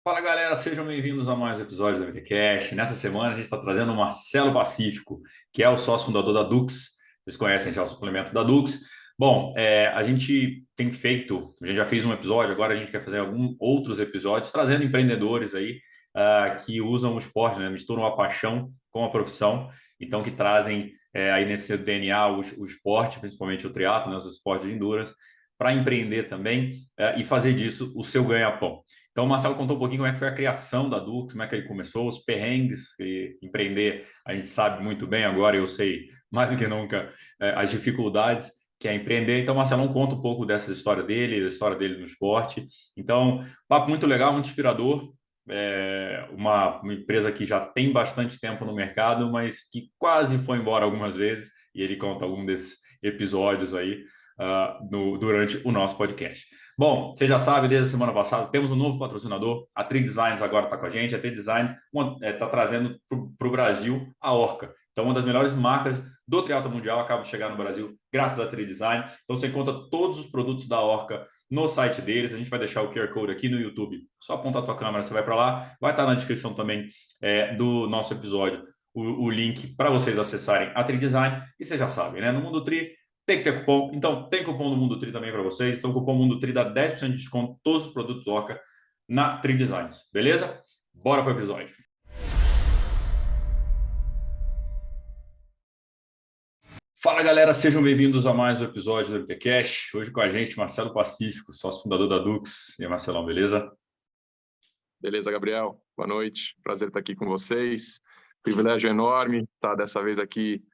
Fala galera, sejam bem-vindos a mais um episódio do MTCast. Nessa semana a gente está trazendo o Marcelo Pacífico, que é o sócio fundador da Dux. Vocês conhecem já o suplemento da Dux. Bom, a gente tem feito, a gente já fez um episódio, agora a gente quer fazer alguns outros episódios, trazendo empreendedores aí que usam o esporte, né? Misturam a paixão com a profissão, então que trazem aí nesse DNA o esporte, principalmente o triatlo, né? Os esportes de endurance, para empreender também e fazer disso o seu ganha-pão. Então, o Marcelo contou um pouquinho como é que foi a criação da Dux, como é que ele começou, os perrengues, que empreender a gente sabe muito bem agora, eu sei mais do que nunca as dificuldades que é empreender. Então, o Marcelão conta um pouco dessa história dele, da história dele no esporte. Então, papo muito legal, muito inspirador. Uma empresa que já tem bastante tempo no mercado, mas que quase foi embora algumas vezes, e ele conta algum desses episódios aí durante o nosso podcast. Bom, você já sabe, desde a semana passada, temos um novo patrocinador, a Tri Designs agora está com a gente. A Tri Designs está trazendo para o Brasil a Orca. Então, uma das melhores marcas do triatlo mundial acaba de chegar no Brasil graças à Tri Design. Então, você encontra todos os produtos da Orca no site deles. A gente vai deixar o QR Code aqui no YouTube. Só apontar a tua câmera, você vai para lá. Vai estar na descrição também do nosso episódio o link para vocês acessarem a Tri Design. E vocês já sabem, né? No Mundo Tri tem que ter cupom. Então, tem cupom do Mundo Tri também para vocês. Então, o cupom Mundo Tri dá 10% de desconto em todos os produtos Orca na Tri Designs. Beleza? Bora para o episódio. Fala, galera. Sejam bem-vindos a mais um episódio do MTCast. Hoje com a gente, Marcelo Pacífico, sócio fundador da Dux. E aí, Marcelão, beleza? Beleza, Gabriel. Boa noite. Prazer estar aqui com vocês. Privilégio enorme estar dessa vez aqui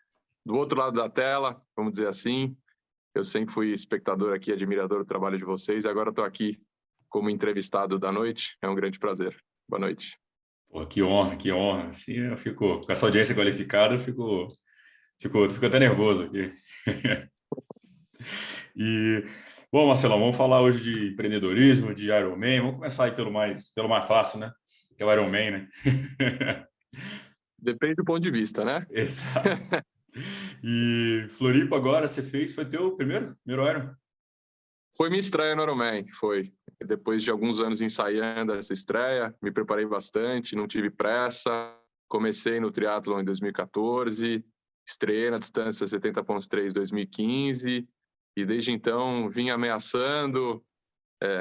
do outro lado da tela, vamos dizer assim. Eu sempre fui espectador aqui, admirador do trabalho de vocês, e agora estou aqui como entrevistado da noite. É um grande prazer. Boa noite. Pô, que honra, que honra. Assim, eu fico com essa audiência qualificada, eu fico até nervoso aqui. Bom, Marcelão, vamos falar hoje de empreendedorismo, de Ironman. Vamos começar aí pelo mais fácil, né? Que é o Ironman, né? Depende do ponto de vista, né? Exato. E Floripa agora, você fez, foi teu primeiro Iron? Foi minha estreia no Ironman, foi. Depois de alguns anos ensaiando essa estreia, me preparei bastante, não tive pressa. Comecei no triatlon em 2014, estreiei na distância 70.3 em 2015, e desde então vim ameaçando,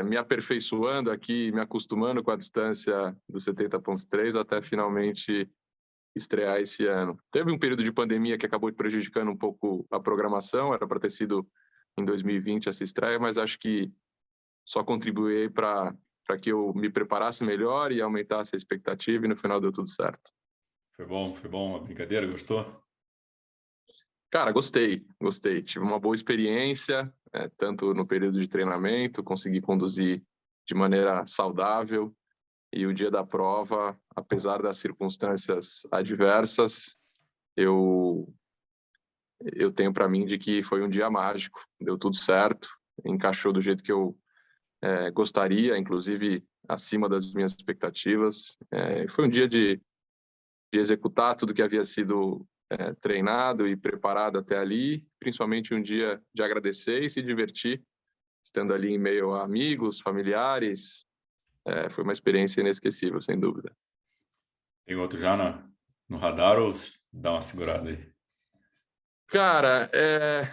me aperfeiçoando aqui, me acostumando com a distância do 70.3 até finalmente estrear esse ano. Teve um período de pandemia que acabou prejudicando um pouco a programação, era para ter sido em 2020 essa estreia, mas acho que só contribuí para que eu me preparasse melhor e aumentasse a expectativa, e no final deu tudo certo. Foi bom, a brincadeira, gostou? Cara, gostei. Tive uma boa experiência, tanto no período de treinamento, consegui conduzir de maneira saudável, e o dia da prova, apesar das circunstâncias adversas, eu tenho para mim de que foi um dia mágico, deu tudo certo, encaixou do jeito que eu gostaria, inclusive acima das minhas expectativas. Foi um dia de executar tudo que havia sido treinado e preparado até ali, principalmente um dia de agradecer e se divertir, estando ali em meio a amigos, familiares. Foi uma experiência inesquecível, sem dúvida. Tem outro já no radar ou dá uma segurada aí? Cara,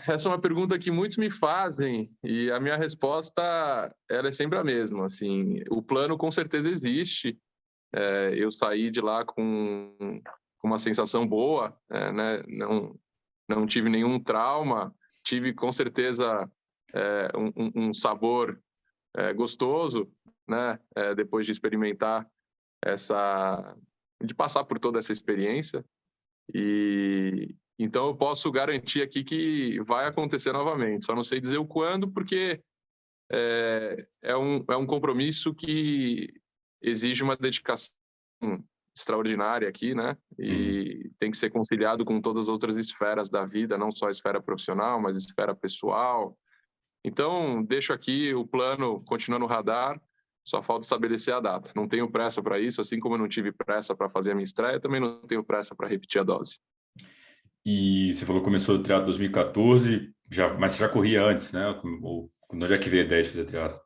essa é uma pergunta que muitos me fazem, e a minha resposta ela é sempre a mesma. Assim, o plano com certeza existe. Eu saí de lá com uma sensação boa, né? Não tive nenhum trauma, tive com certeza um sabor gostoso, né? Depois de experimentar de passar por toda essa experiência. E então eu posso garantir aqui que vai acontecer novamente. Só não sei dizer o quando, porque é um compromisso que exige uma dedicação extraordinária aqui, né? E tem que ser conciliado com todas as outras esferas da vida, não só a esfera profissional, mas a esfera pessoal. Então, deixo aqui o plano continuando no radar, só falta estabelecer a data. Não tenho pressa para isso, assim como eu não tive pressa para fazer a minha estreia, também não tenho pressa para repetir a dose. E você falou que começou o triatlo em 2014, mas você já corria antes, né? Onde é que veio a ideia de fazer triatlo?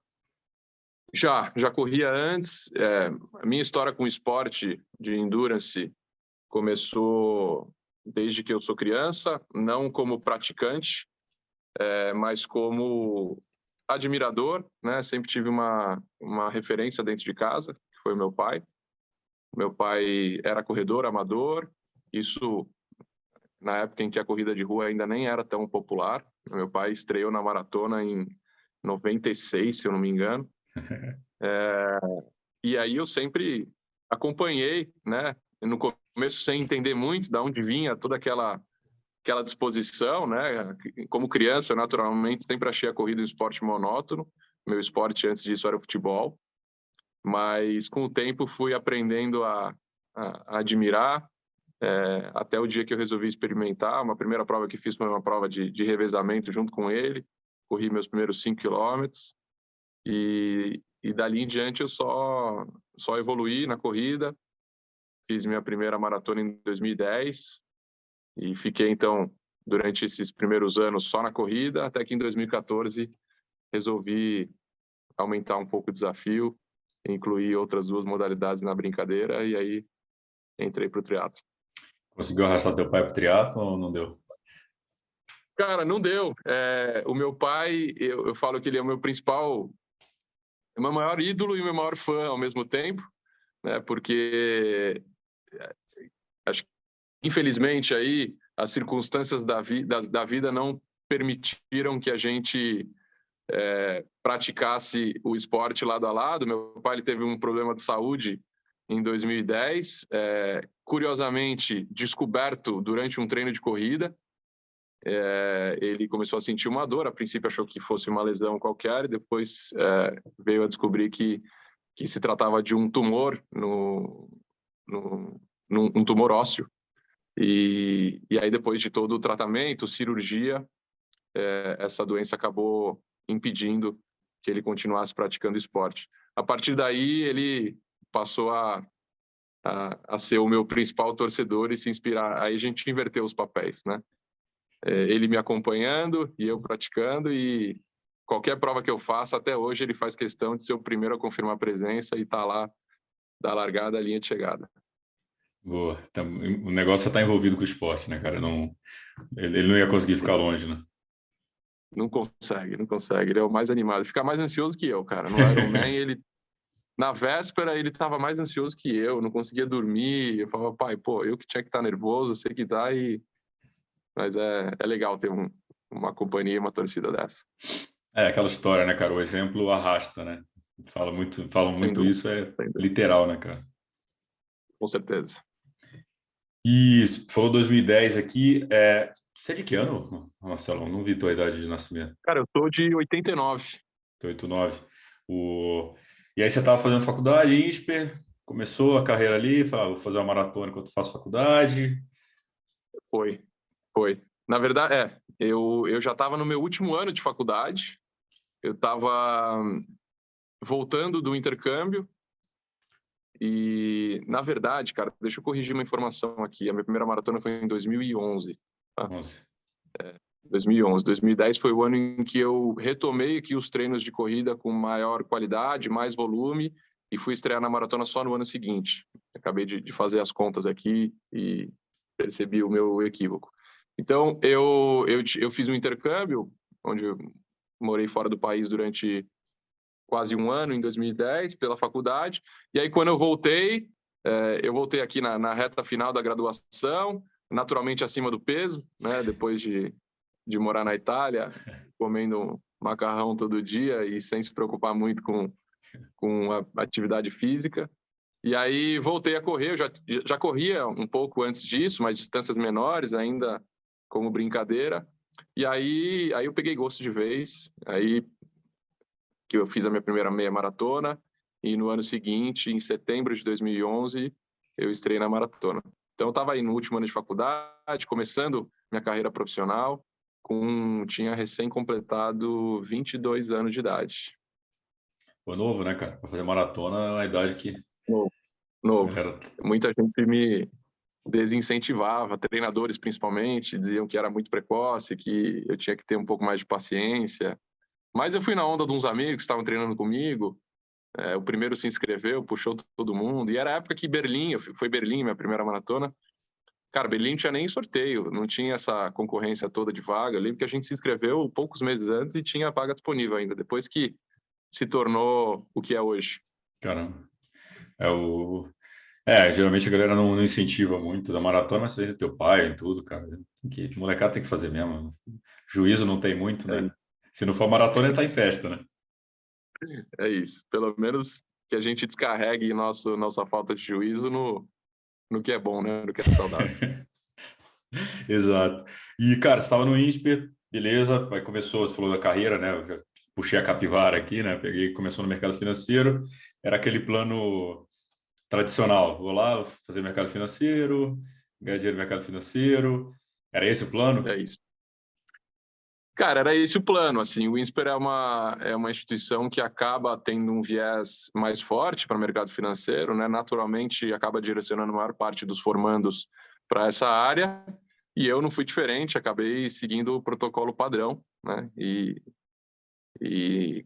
Já corria antes. A minha história com esporte de endurance começou desde que eu sou criança, não como praticante, mas como admirador, né? Sempre tive uma referência dentro de casa, que foi o meu pai. Meu pai era corredor amador, isso na época em que a corrida de rua ainda nem era tão popular. Meu pai estreou na maratona em 96, se eu não me engano. E aí eu sempre acompanhei, né? No começo sem entender muito de onde vinha toda aquela disposição, né? Como criança, eu naturalmente sempre achei a corrida um esporte monótono. Meu esporte antes disso era o futebol, mas com o tempo fui aprendendo a admirar, até o dia que eu resolvi experimentar. Uma primeira prova que fiz foi uma prova de revezamento junto com ele. Corri meus primeiros 5 quilômetros e dali em diante eu só evoluí na corrida. Fiz minha primeira maratona em 2010 e fiquei, então, durante esses primeiros anos só na corrida, até que em 2014 resolvi aumentar um pouco o desafio, incluir outras 2 modalidades na brincadeira e aí entrei para o triatlo. Conseguiu arrastar teu pai pro triatlo ou não deu? Cara, não deu. O meu pai, eu falo que ele é o meu maior ídolo e o meu maior fã ao mesmo tempo, né? Porque acho que, infelizmente, aí as circunstâncias da vida não permitiram que a gente praticasse o esporte lado a lado. Meu pai, ele teve um problema de saúde em 2010, curiosamente descoberto durante um treino de corrida. Ele começou a sentir uma dor, a princípio achou que fosse uma lesão qualquer, e depois veio a descobrir que se tratava de um tumor um tumor ósseo. E aí, depois de todo o tratamento, cirurgia, essa doença acabou impedindo que ele continuasse praticando esporte. A partir daí, ele passou a ser o meu principal torcedor e se inspirar. Aí a gente inverteu os papéis, né? Ele me acompanhando e eu praticando, e qualquer prova que eu faça, até hoje, ele faz questão de ser o primeiro a confirmar a presença e estar lá da largada à linha de chegada. Boa. O negócio está envolvido com o esporte, né, cara? Não, ele não ia conseguir ficar longe, né? Não consegue, não consegue. Ele é o mais animado. Fica mais ansioso que eu, cara. No Ironman, ele... Na véspera, ele estava mais ansioso que eu, não conseguia dormir. Eu falava, pai, pô, eu que tinha que estar nervoso, sei que dá, mas é legal ter uma companhia, uma torcida dessa. É aquela história, né, cara? O exemplo arrasta, né? Falam Sem muito dúvida, isso, é sem dúvida. literal, né, cara? Com certeza. E falou 2010 aqui. Você é de que ano, Marcelo? Não vi tua idade de nascimento. Cara, eu sou de 89. 89. E aí você estava fazendo faculdade em ISPER, começou a carreira ali, falou, vou fazer uma maratona enquanto faço faculdade. Foi. Na verdade, eu já estava no meu último ano de faculdade, eu estava voltando do intercâmbio e, na verdade, cara, deixa eu corrigir uma informação aqui, a minha primeira maratona foi em 2011, tá? 11. 2011. 2010 foi o ano em que eu retomei aqui os treinos de corrida com maior qualidade, mais volume, e fui estrear na maratona só no ano seguinte. Acabei de fazer as contas aqui e percebi o meu equívoco. Então, eu fiz um intercâmbio, onde eu morei fora do país durante quase um ano, em 2010, pela faculdade. E aí, quando eu voltei aqui na reta final da graduação, naturalmente acima do peso, né? Depois de morar na Itália, comendo macarrão todo dia e sem se preocupar muito com a atividade física. E aí voltei a correr, eu já corria um pouco antes disso, mas distâncias menores ainda, como brincadeira. E aí eu peguei gosto de vez, aí que eu fiz a minha primeira meia maratona, e no ano seguinte, em setembro de 2011, eu estreiei na maratona. Então eu estava aí no último ano de faculdade, começando minha carreira profissional, tinha recém completado 22 anos de idade. Foi novo, né, cara? Para fazer maratona é uma idade que Novo. era... Muita gente me desincentivava, treinadores principalmente, diziam que era muito precoce, que eu tinha que ter um pouco mais de paciência. Mas eu fui na onda de uns amigos que estavam treinando comigo, o primeiro se inscreveu, puxou todo mundo, e era a época que Berlim, foi Berlim, minha primeira maratona. Cara, Berlim não tinha nem sorteio, não tinha essa concorrência toda de vaga ali, porque a gente se inscreveu poucos meses antes e tinha vaga disponível ainda, depois que se tornou o que é hoje. Caramba. Geralmente a galera não incentiva muito da maratona, mas você vê teu pai e tudo, cara. Molecada tem que fazer mesmo. Juízo não tem muito, É né? isso. Se não for maratona, ele tá em festa, né? É isso. Pelo menos que a gente descarregue nossa falta de juízo no que é bom, né? No que é saudável. Exato. E, cara, você estava no INSPER, beleza, aí começou, você falou da carreira, né? Eu já puxei a capivara aqui, né? Peguei, começou no mercado financeiro, era aquele plano tradicional, vou lá vou fazer mercado financeiro, ganhar dinheiro no mercado financeiro, era esse o plano? É isso. Cara, era esse o plano, assim, o INSPER é uma instituição que acaba tendo um viés mais forte para o mercado financeiro, né? Naturalmente, acaba direcionando a maior parte dos formandos para essa área, e eu não fui diferente, acabei seguindo o protocolo padrão, né? E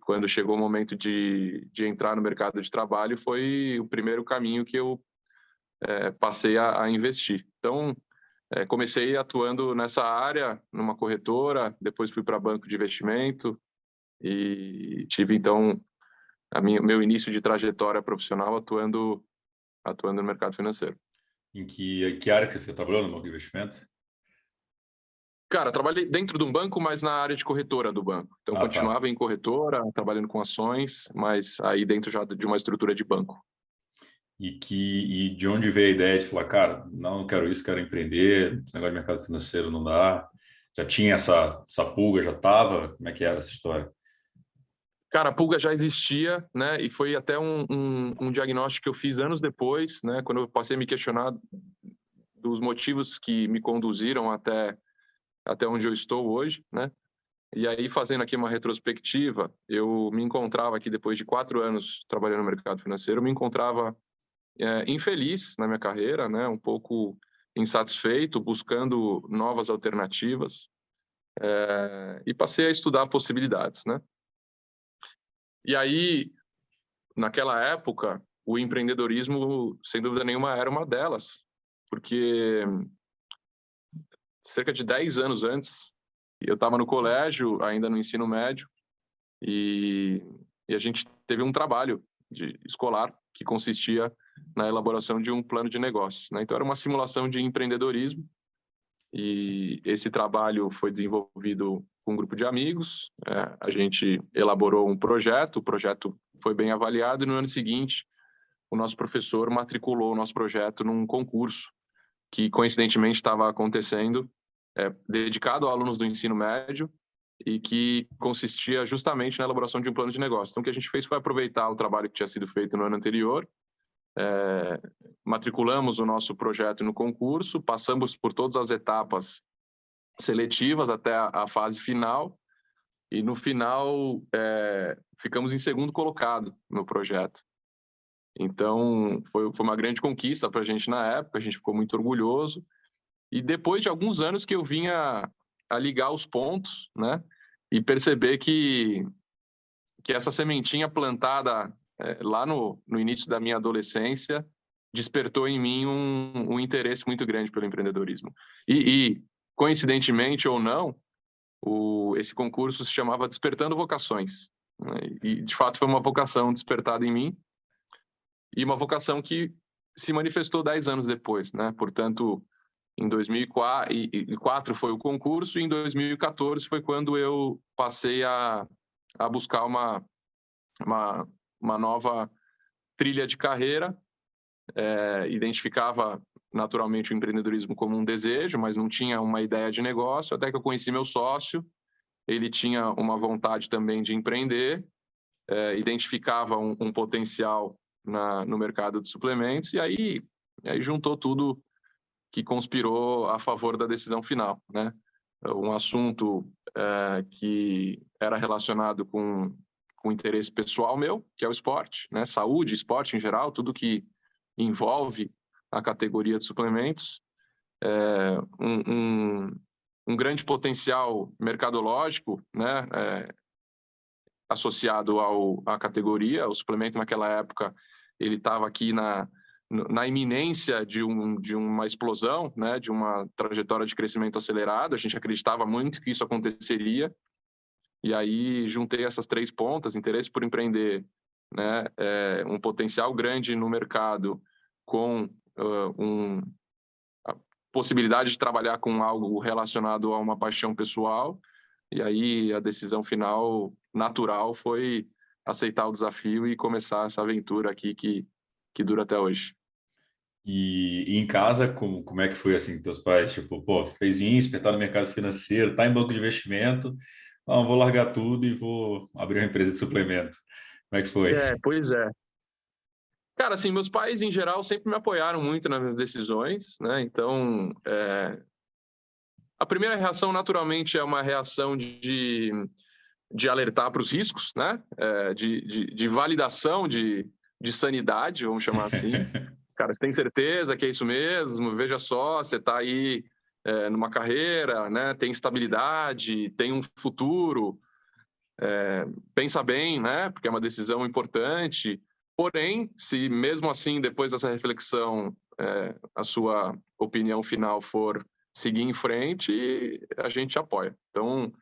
quando chegou o momento de entrar no mercado de trabalho, foi o primeiro caminho que eu passei a investir. Então, comecei atuando nessa área, numa corretora, depois fui para banco de investimento e tive, então, meu início de trajetória profissional atuando no mercado financeiro. Em que área que você trabalhou no banco de investimento? Cara, trabalhei dentro de um banco, mas na área de corretora do banco. Então, Ah, tá. continuava em corretora, trabalhando com ações, mas aí dentro já de uma estrutura de banco. E de onde veio a ideia de falar, cara, não quero isso, quero empreender, esse negócio de mercado financeiro não dá. Já tinha essa pulga, já estava? Como é que era essa história? Cara, a pulga já existia, né? E foi até um diagnóstico que eu fiz anos depois, né? Quando eu passei a me questionar dos motivos que me conduziram até onde eu estou hoje, né? E aí, fazendo aqui uma retrospectiva, eu me encontrava aqui, depois de 4 anos trabalhando no mercado financeiro, eu me encontrava infeliz na minha carreira, né? Um pouco insatisfeito, buscando novas alternativas, e passei a estudar possibilidades, né? E aí, naquela época, o empreendedorismo, sem dúvida nenhuma, era uma delas, porque cerca de 10 anos antes, eu estava no colégio, ainda no ensino médio, e a gente teve um trabalho escolar que consistia na elaboração de um plano de negócios, né? Então, era uma simulação de empreendedorismo, e esse trabalho foi desenvolvido com um grupo de amigos, a gente elaborou um projeto, o projeto foi bem avaliado, e no ano seguinte, o nosso professor matriculou o nosso projeto num concurso que, coincidentemente, estava acontecendo, dedicado a alunos do ensino médio, e que consistia justamente na elaboração de um plano de negócio. Então, o que a gente fez foi aproveitar o trabalho que tinha sido feito no ano anterior, matriculamos o nosso projeto no concurso, passamos por todas as etapas seletivas até a fase final, e no final ficamos em segundo colocado no projeto. Então, foi uma grande conquista para a gente na época, a gente ficou muito orgulhoso. E depois de alguns anos que eu vinha a ligar os pontos, né? E perceber que essa sementinha plantada lá no início da minha adolescência despertou em mim um interesse muito grande pelo empreendedorismo. E coincidentemente ou não, esse concurso se chamava Despertando Vocações, né? E, de fato, foi uma vocação despertada em mim, e uma vocação que se manifestou 10 anos depois, né? Portanto, em 2004 foi o concurso, e em 2014 foi quando eu passei a buscar uma nova trilha de carreira. Identificava naturalmente o empreendedorismo como um desejo, mas não tinha uma ideia de negócio, até que eu conheci meu sócio, ele tinha uma vontade também de empreender, identificava um potencial no mercado de suplementos, e aí juntou tudo que conspirou a favor da decisão final, né? Um assunto que era relacionado com interesse pessoal meu, que é o esporte, né? Saúde, esporte em geral, tudo que envolve a categoria de suplementos, um grande potencial mercadológico, né? associado à categoria. O suplemento, naquela época, ele estava aqui na iminência de uma explosão, né, de uma trajetória de crescimento acelerado. A gente acreditava muito que isso aconteceria. E aí juntei essas 3 pontas: interesse por empreender, né, um potencial grande no mercado, com a possibilidade de trabalhar com algo relacionado a uma paixão pessoal. E aí a decisão final natural foi aceitar o desafio e começar essa aventura aqui que dura até hoje. E em casa, como é que foi assim, teus pais? Tipo, pô, fez INSPER, tá no mercado financeiro, tá em banco de investimento, não, vou largar tudo e vou abrir uma empresa de suplemento. Como é que foi? Pois é. Cara, assim, meus pais, em geral, sempre me apoiaram muito nas minhas decisões, né? Então, a primeira reação, naturalmente, é uma reação de alertar para os riscos, né? De validação de sanidade, vamos chamar assim. Cara, você tem certeza que é isso mesmo? Veja só, você está aí numa carreira, né? Tem estabilidade, tem um futuro. Pensa bem, né? Porque é uma decisão importante. Porém, se mesmo assim, depois dessa reflexão, a sua opinião final for seguir em frente, a gente apoia. Então,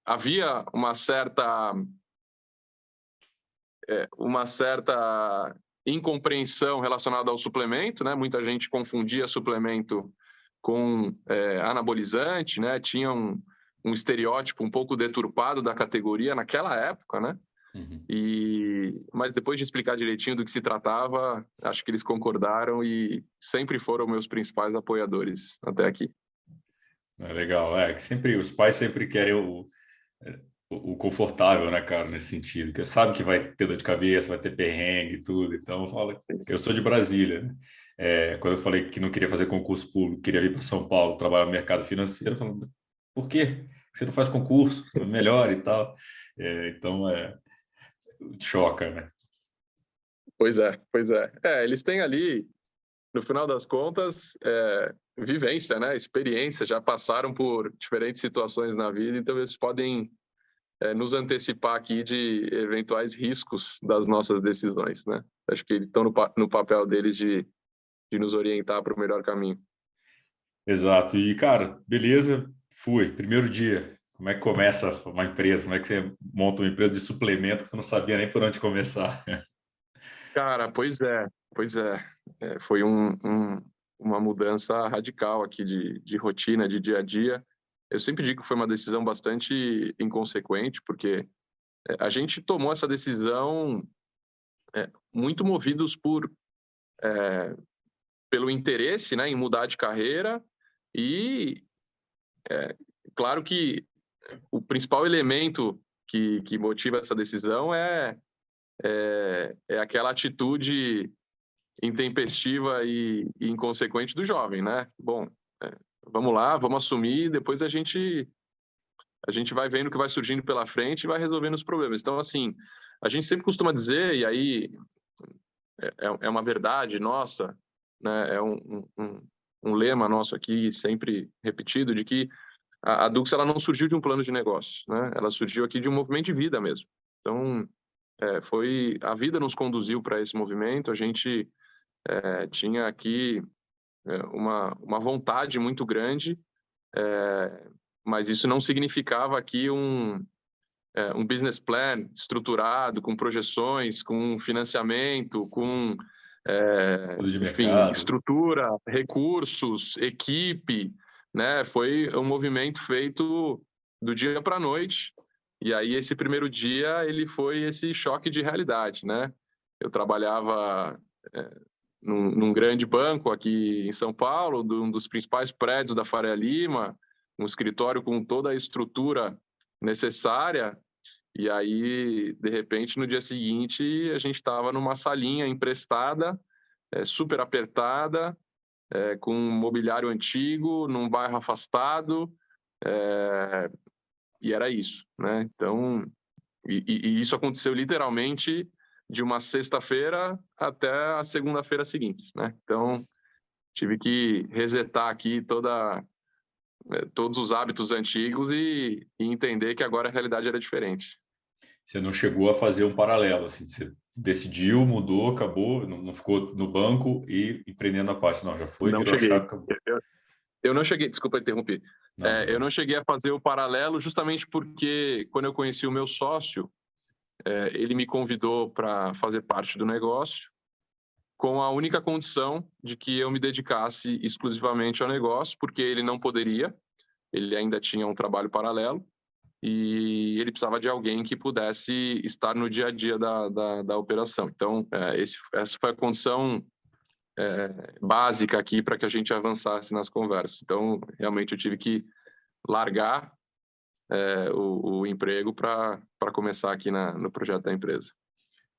havia uma certa incompreensão relacionada ao suplemento, né? Muita gente confundia suplemento com anabolizante, né? Tinha um estereótipo um pouco deturpado da categoria naquela época, né? Uhum. Mas depois de explicar direitinho do que se tratava, acho que eles concordaram e sempre foram meus principais apoiadores até aqui. É legal, que sempre os pais sempre querem o confortável, né, cara, nesse sentido, que sabe que vai ter dor de cabeça, vai ter perrengue e tudo. Então, eu falo, eu sou de Brasília, né? Quando eu falei que não queria fazer concurso público, queria vir para São Paulo trabalhar no mercado financeiro, eu falei, por quê? Você não faz concurso? Melhor e tal. Então, choca, né? Pois é, pois é. Eles têm ali, no final das contas, vivência, né? Experiência, já passaram por diferentes situações na vida, então eles podem nos antecipar aqui de eventuais riscos das nossas decisões, né? Acho que eles estão no papel deles de nos orientar para o melhor caminho. Exato. E, cara, beleza, fui. Primeiro dia. Como é que começa uma empresa? Como é que você monta uma empresa de suplemento que você não sabia nem por onde começar? Cara, pois é, pois é. Foi uma mudança radical aqui de rotina, de dia a dia. Eu sempre digo que foi uma decisão bastante inconsequente, porque a gente tomou essa decisão muito movidos pelo interesse, né, em mudar de carreira e, claro que o principal elemento que motiva essa decisão é aquela atitude intempestiva e inconsequente do jovem, né? Bom, vamos lá, vamos assumir, depois a gente vai vendo o que vai surgindo pela frente e vai resolvendo os problemas. Então, assim, a gente sempre costuma dizer, e aí é uma verdade nossa, né? É um lema nosso aqui, sempre repetido, de que a Dux ela não surgiu de um plano de negócio, né? Ela surgiu aqui de um movimento de vida mesmo. Então, a vida nos conduziu para esse movimento. A gente tinha aqui uma vontade muito grande, mas isso não significava aqui um business plan estruturado, com projeções, com financiamento, com, Estudo de enfim, mercado. estrutura, recursos, equipe, né? Foi um movimento feito do dia para a noite. E aí esse primeiro dia ele foi esse choque de realidade, né? Eu trabalhava num grande banco aqui em São Paulo, um dos principais prédios da Faria Lima, um escritório com toda a estrutura necessária. E aí, de repente, no dia seguinte, a gente estava numa salinha emprestada, super apertada, com um mobiliário antigo, num bairro afastado, e era isso, né? Então, e isso aconteceu literalmente de uma sexta-feira até a segunda-feira seguinte, né? Então, tive que resetar aqui todos os hábitos antigos e entender que agora a realidade era diferente. Você não chegou a fazer um paralelo, assim, você decidiu, mudou, acabou, não ficou no banco e empreendendo a parte. Não, já foi, Não virou a cheguei. chave, acabou. Eu não cheguei, desculpa interromper. Não, Eu tranquilo. não cheguei a fazer o paralelo justamente porque quando eu conheci o meu sócio, ele me convidou para fazer parte do negócio com a única condição de que eu me dedicasse exclusivamente ao negócio, porque ele não poderia, ele ainda tinha um trabalho paralelo e ele precisava de alguém que pudesse estar no dia a dia da operação. Então, essa foi a condição básica aqui para que a gente avançasse nas conversas. Então, realmente, eu tive que largar o emprego para começar aqui no projeto da empresa.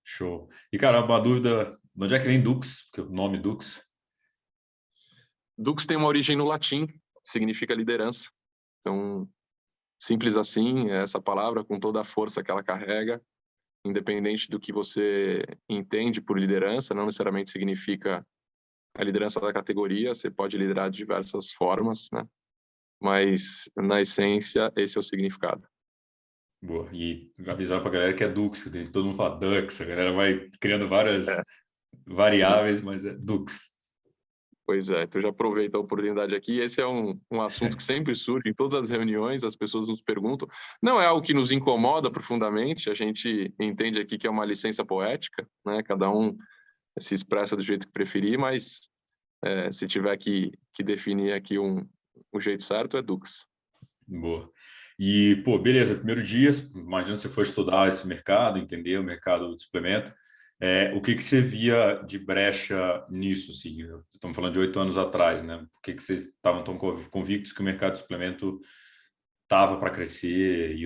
Show. E, cara, uma dúvida, de onde é que vem Dux? Porque o nome Dux? Dux tem uma origem no latim, significa liderança. Então, simples assim, essa palavra, com toda a força que ela carrega, independente do que você entende por liderança, não necessariamente significa a liderança da categoria, você pode liderar de diversas formas, né? Mas, na essência, esse é o significado. Boa. E avisar para a galera que é Dux, todo mundo fala Dux, a galera vai criando várias É, sim. variáveis, mas é Dux. Pois é, então já aproveito a oportunidade aqui. Esse é um assunto que sempre surge em todas as reuniões, as pessoas nos perguntam. Não é algo que nos incomoda profundamente, a gente entende aqui que é uma licença poética, né? Cada um se expressa do jeito que preferir, mas se tiver que definir aqui o jeito certo, é Dux. Boa. E, pô, beleza, primeiro dia, imagina você foi estudar esse mercado, entender o mercado de suplemento. O que que você via de brecha nisso, assim? Estamos falando de 8 anos atrás, né? Por que que vocês estavam tão convictos que o mercado de suplemento estava para crescer e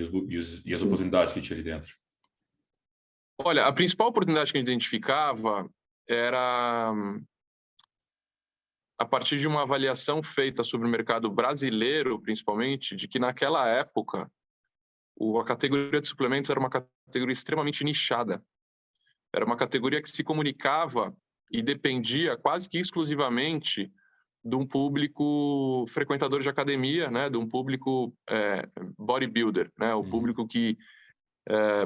as Sim. oportunidades que tinha ali dentro? Olha, a principal oportunidade que a gente identificava era a partir de uma avaliação feita sobre o mercado brasileiro, principalmente, de que naquela época a categoria de suplementos era uma categoria extremamente nichada. Era uma categoria que se comunicava e dependia quase que exclusivamente de um público frequentador de academia, né, de um público bodybuilder, né, o Uhum. público que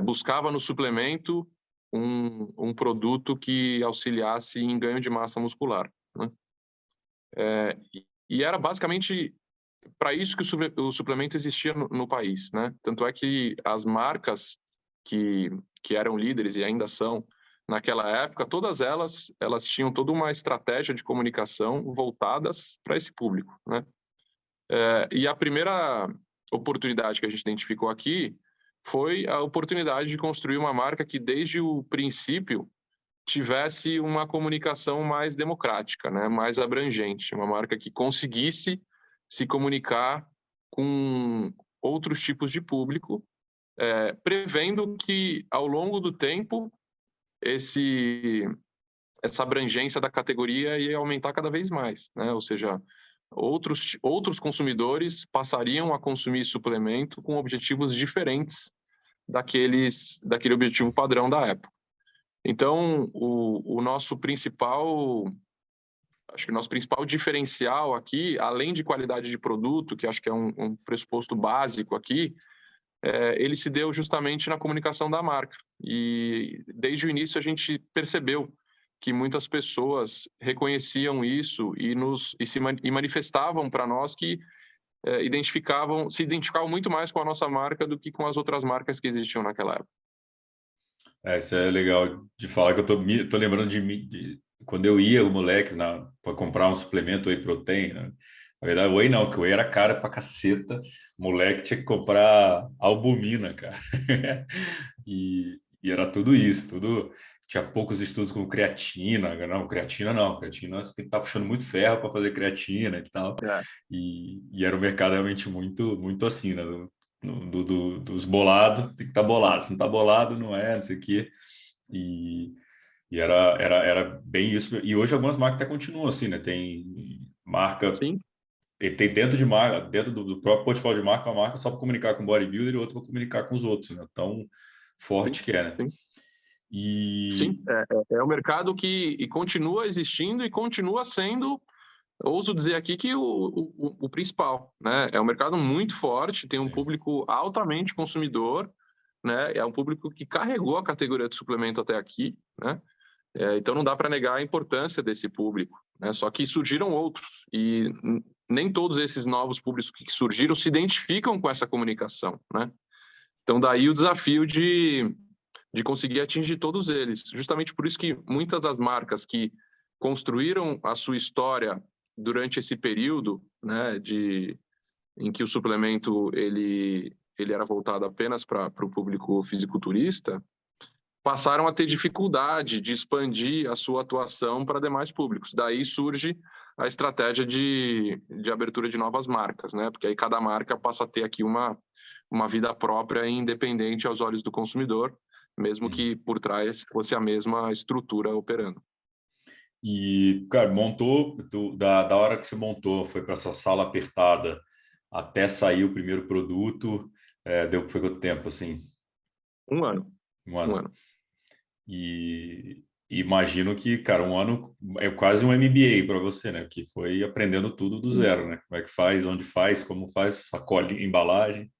buscava no suplemento um produto que auxiliasse em ganho de massa muscular, né? E era basicamente para isso que o suplemento existia no país, né? Tanto é que as marcas que eram líderes e ainda são naquela época, todas elas tinham toda uma estratégia de comunicação voltadas para esse público, né? E a primeira oportunidade que a gente identificou aqui foi a oportunidade de construir uma marca que desde o princípio tivesse uma comunicação mais democrática, né? Mais abrangente, uma marca que conseguisse se comunicar com outros tipos de público, prevendo que ao longo do tempo essa abrangência da categoria ia aumentar cada vez mais, né? Ou seja, outros consumidores passariam a consumir suplemento com objetivos diferentes daquele objetivo padrão da época. Então, acho que o nosso principal diferencial aqui, além de qualidade de produto, que acho que é um pressuposto básico aqui, ele se deu justamente na comunicação da marca. E desde o início a gente percebeu que muitas pessoas reconheciam isso e manifestavam para nós que se identificavam muito mais com a nossa marca do que com as outras marcas que existiam naquela época. Isso é legal de falar, que eu tô lembrando de quando eu ia, o moleque, para comprar um suplemento whey protein, né? Na verdade, whey não, que whey era caro pra caceta. O moleque tinha que comprar albumina, cara. E era tudo isso, tudo. Tinha poucos estudos com creatina. Não, creatina não. Creatina você tem que estar puxando muito ferro para fazer creatina e tal. É, E era um mercado realmente muito, muito assim, né? Dos bolados, tem que estar bolado. Se não está bolado, não é, não sei o quê. E, e era bem isso. E hoje algumas marcas até continuam assim, né? Tem marca, sim, tem dentro de marca, dentro do próprio portfólio de marca, uma marca só para comunicar com bodybuilder e outra para comunicar com os outros, né? Tão sim, forte que é, né? sim. E Sim, é um mercado que continua existindo e continua sendo ouso dizer aqui que o principal, né? É um mercado muito forte, tem um Sim. público altamente consumidor, né? É um público que carregou a categoria de suplemento até aqui, né? Então não dá para negar a importância desse público, né? Só que surgiram outros e nem todos esses novos públicos que surgiram se identificam com essa comunicação, né? Então daí o desafio de conseguir atingir todos eles. Justamente por isso que muitas das marcas que construíram a sua história durante esse período, né, em que o suplemento ele era voltado apenas para o público fisiculturista, passaram a ter dificuldade de expandir a sua atuação para demais públicos. Daí surge a estratégia de abertura de novas marcas, né? Porque aí cada marca passa a ter aqui uma vida própria e independente aos olhos do consumidor, mesmo que por trás fosse a mesma estrutura operando. E, cara, da hora que você montou, foi para essa sala apertada até sair o primeiro produto, foi quanto tempo, assim? Um ano. Um Um ano. ano. E imagino que, cara, um ano é quase um MBA para você, né? Que foi aprendendo tudo do zero, né? Como é que faz, onde faz, como faz, sacola, embalagem.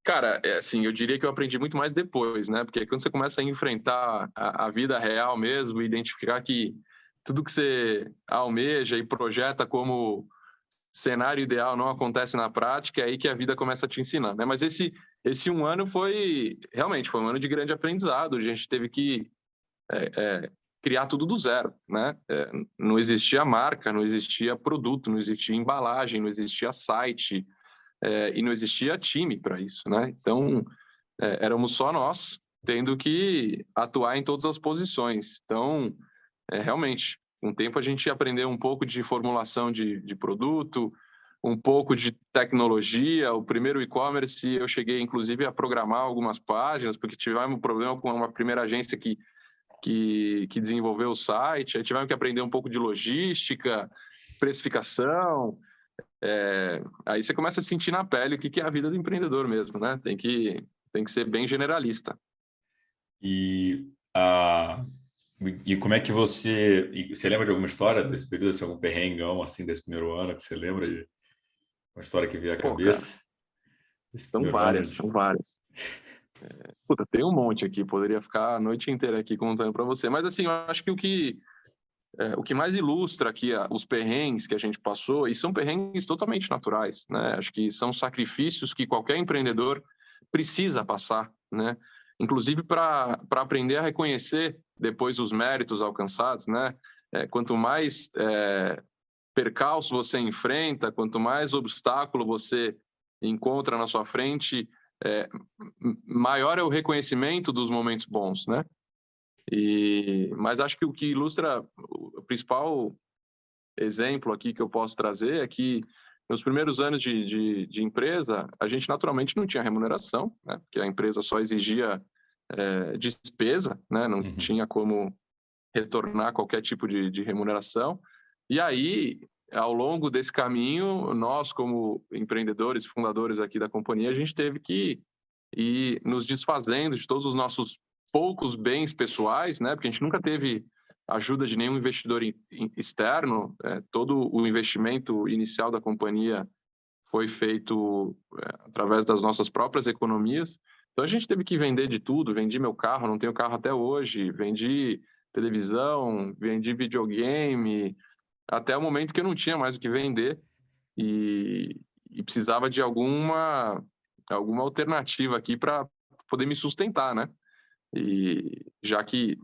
Cara, assim, eu diria que eu aprendi muito mais depois, né? Porque quando você começa a enfrentar a vida real mesmo, identificar que tudo que você almeja e projeta como cenário ideal não acontece na prática, é aí que a vida começa a te ensinar, né? Mas esse um ano realmente foi um ano de grande aprendizado. A gente teve que criar tudo do zero, né? Não existia marca, não existia produto, não existia embalagem, não existia site, e não existia time para isso, né? Então, éramos só nós tendo que atuar em todas as posições. Então, realmente, com o tempo a gente aprendeu um pouco de formulação de produto, um pouco de tecnologia. O primeiro e-commerce eu cheguei, inclusive, a programar algumas páginas, porque tivemos um problema com uma primeira agência que desenvolveu o site. Aí tivemos que aprender um pouco de logística, precificação. Aí você começa a sentir na pele o que é a vida do empreendedor mesmo, né? Tem que ser bem generalista. E, a, e como é que você lembra de alguma história desse período, assim, algum perrengão, assim, desse primeiro ano, que você lembra de uma história que veio à Pô, cara, cabeça desse primeiro ano? são várias. Puta, tem um monte aqui, poderia ficar a noite inteira aqui contando para você. Mas assim, eu acho que o que mais ilustra aqui os perrengues que a gente passou, e são perrengues totalmente naturais, né? Acho que são sacrifícios que qualquer empreendedor precisa passar, né? Inclusive para aprender a reconhecer depois os méritos alcançados, né? Quanto mais percalço você enfrenta, quanto mais obstáculo você encontra na sua frente, é, maior é o reconhecimento dos momentos bons, né? Mas acho que o que ilustra o principal exemplo aqui que eu posso trazer é que nos primeiros anos de empresa, a gente naturalmente não tinha remuneração, né? Porque a empresa só exigia despesa, né? Não Uhum. tinha como retornar qualquer tipo de remuneração. E aí, ao longo desse caminho, nós, como empreendedores, fundadores aqui da companhia, a gente teve que ir nos desfazendo de todos os nossos poucos bens pessoais, né? Porque a gente nunca teve ajuda de nenhum investidor externo. Todo o investimento inicial da companhia foi feito através das nossas próprias economias. Então a gente teve que vender de tudo. Vendi meu carro, não tenho carro até hoje. Vendi televisão, vendi videogame, até o momento que eu não tinha mais o que vender e precisava de alguma alternativa aqui para poder me sustentar, né? E já que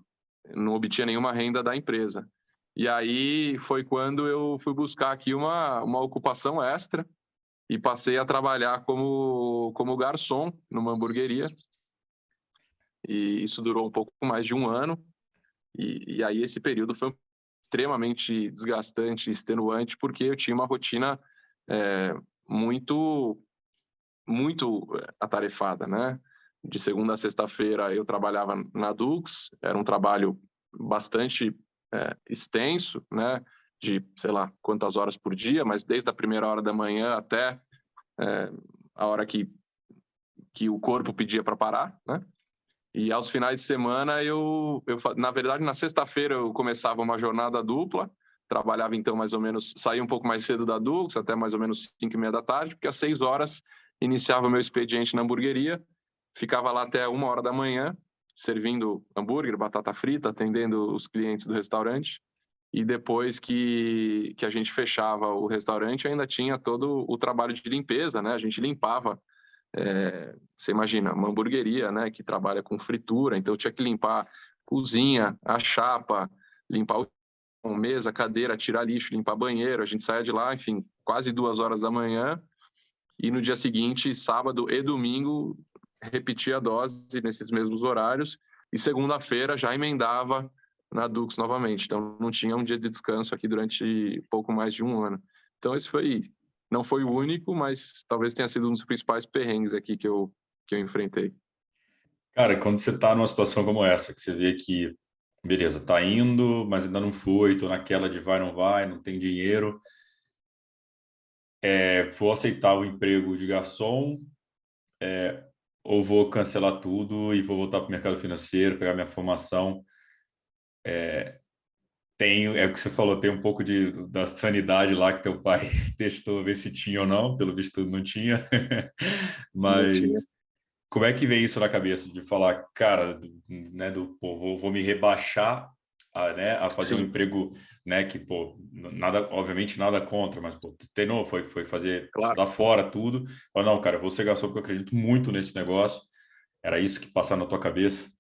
não obtinha nenhuma renda da empresa. E aí foi quando eu fui buscar aqui uma ocupação extra e passei a trabalhar como garçom numa hamburgueria. E isso durou um pouco mais de um ano. E aí esse período foi extremamente desgastante e extenuante, porque eu tinha uma rotina muito, muito atarefada, né? De segunda a sexta-feira eu trabalhava na Dux, era um trabalho bastante extenso, né? De, sei lá, quantas horas por dia, mas desde a primeira hora da manhã até a hora que o corpo pedia para parar, né? E aos finais de semana, na verdade, na sexta-feira eu começava uma jornada dupla, trabalhava então mais ou menos, saía um pouco mais cedo da Dux, até mais ou menos 5h30 da tarde, porque às 6 horas iniciava o meu expediente na hamburgueria, ficava lá até 1 hora da manhã, servindo hambúrguer, batata frita, atendendo os clientes do restaurante. E depois que a gente fechava o restaurante, ainda tinha todo o trabalho de limpeza, né? A gente limpava, você imagina, uma hamburgueria, né? Que trabalha com fritura, então tinha que limpar cozinha, a chapa, limpar mesa, cadeira, tirar lixo, limpar banheiro. A gente saía de lá, enfim, quase 2 horas da manhã. E no dia seguinte, sábado e domingo, repetia a dose nesses mesmos horários. E segunda-feira já emendava na Dux novamente. Então, não tinha um dia de descanso aqui durante pouco mais de 1 ano. Então, não foi o único, mas talvez tenha sido um dos principais perrengues aqui que eu enfrentei. Cara, quando você está numa situação como essa, que você vê que, beleza, tá indo, mas ainda não foi, tô naquela de vai, não vai, não tem dinheiro, vou aceitar o emprego de garçom, ou vou cancelar tudo e vou voltar para o mercado financeiro, pegar minha formação. É o que você falou, tem um pouco da sanidade lá que teu pai testou, ver se tinha ou não, pelo visto não tinha. Não tinha. Mas como é que vem isso na cabeça de falar, cara, né, pô, vou me rebaixar a fazer um Sim, emprego, né, que, pô, nada, obviamente nada contra, mas, pô, treinou, foi fazer, claro. estudar fora, tudo. Fala, não, cara, eu vou ser garçom porque eu acredito muito nesse negócio. Era isso que passava na tua cabeça?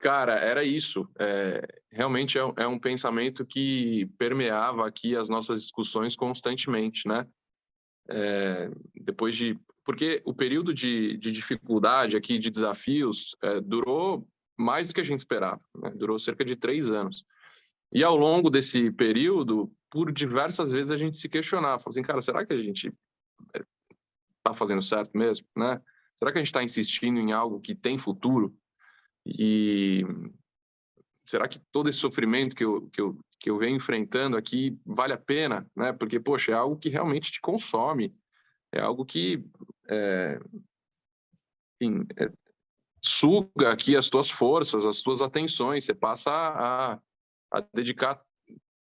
Cara, era isso. Realmente é um pensamento que permeava aqui as nossas discussões constantemente, né? Porque o período de dificuldade aqui, de desafios, durou mais do que a gente esperava, né? Durou cerca de 3 anos. E ao longo desse período, por diversas vezes a gente se questionava, falou assim, cara, será que a gente está fazendo certo mesmo, né? Será que a gente está insistindo em algo que tem futuro? E será que todo esse sofrimento que eu venho enfrentando aqui vale a pena, né? Porque, poxa, é algo que realmente te consome, é algo que enfim, suga aqui as tuas forças, as tuas atenções, você passa a dedicar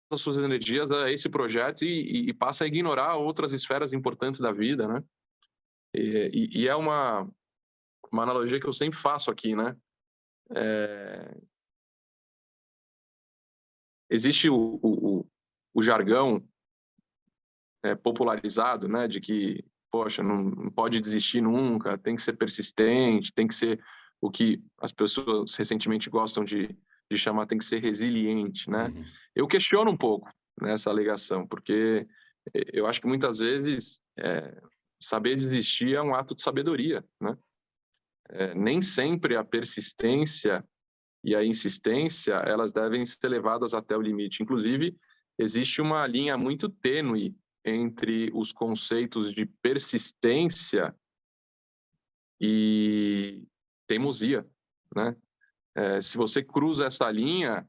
as suas energias a esse projeto e passa a ignorar outras esferas importantes da vida, né? E é uma analogia que eu sempre faço aqui, né? Existe o jargão popularizado, né, de que, poxa, não pode desistir nunca, tem que ser persistente, tem que ser o que as pessoas recentemente gostam de chamar, tem que ser resiliente, né? Uhum. Eu questiono um pouco nessa alegação, porque eu acho que muitas vezes saber desistir é um ato de sabedoria, né? Nem sempre a persistência e a insistência, elas devem ser levadas até o limite. Inclusive, existe uma linha muito tênue entre os conceitos de persistência e teimosia, né? Se você cruza essa linha,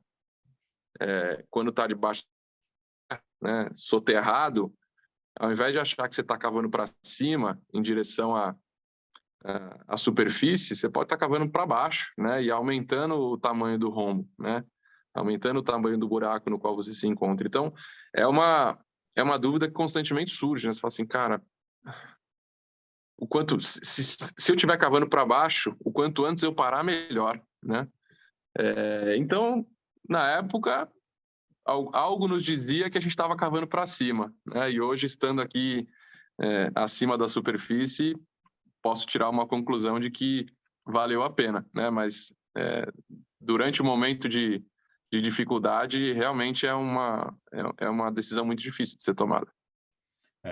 quando está debaixo, né, soterrado, ao invés de achar que você está cavando para cima, em direção à superfície, você pode estar cavando para baixo, né? E aumentando o tamanho do rombo, né? Aumentando o tamanho do buraco no qual você se encontra. Então, é uma dúvida que constantemente surge, né? Você fala assim, cara, se eu estiver cavando para baixo, o quanto antes eu parar, melhor, né? Então, na época, algo nos dizia que a gente estava cavando para cima, né? E hoje, estando aqui acima da superfície, posso tirar uma conclusão de que valeu a pena, né? Mas durante o momento de dificuldade, realmente é uma decisão muito difícil de ser tomada.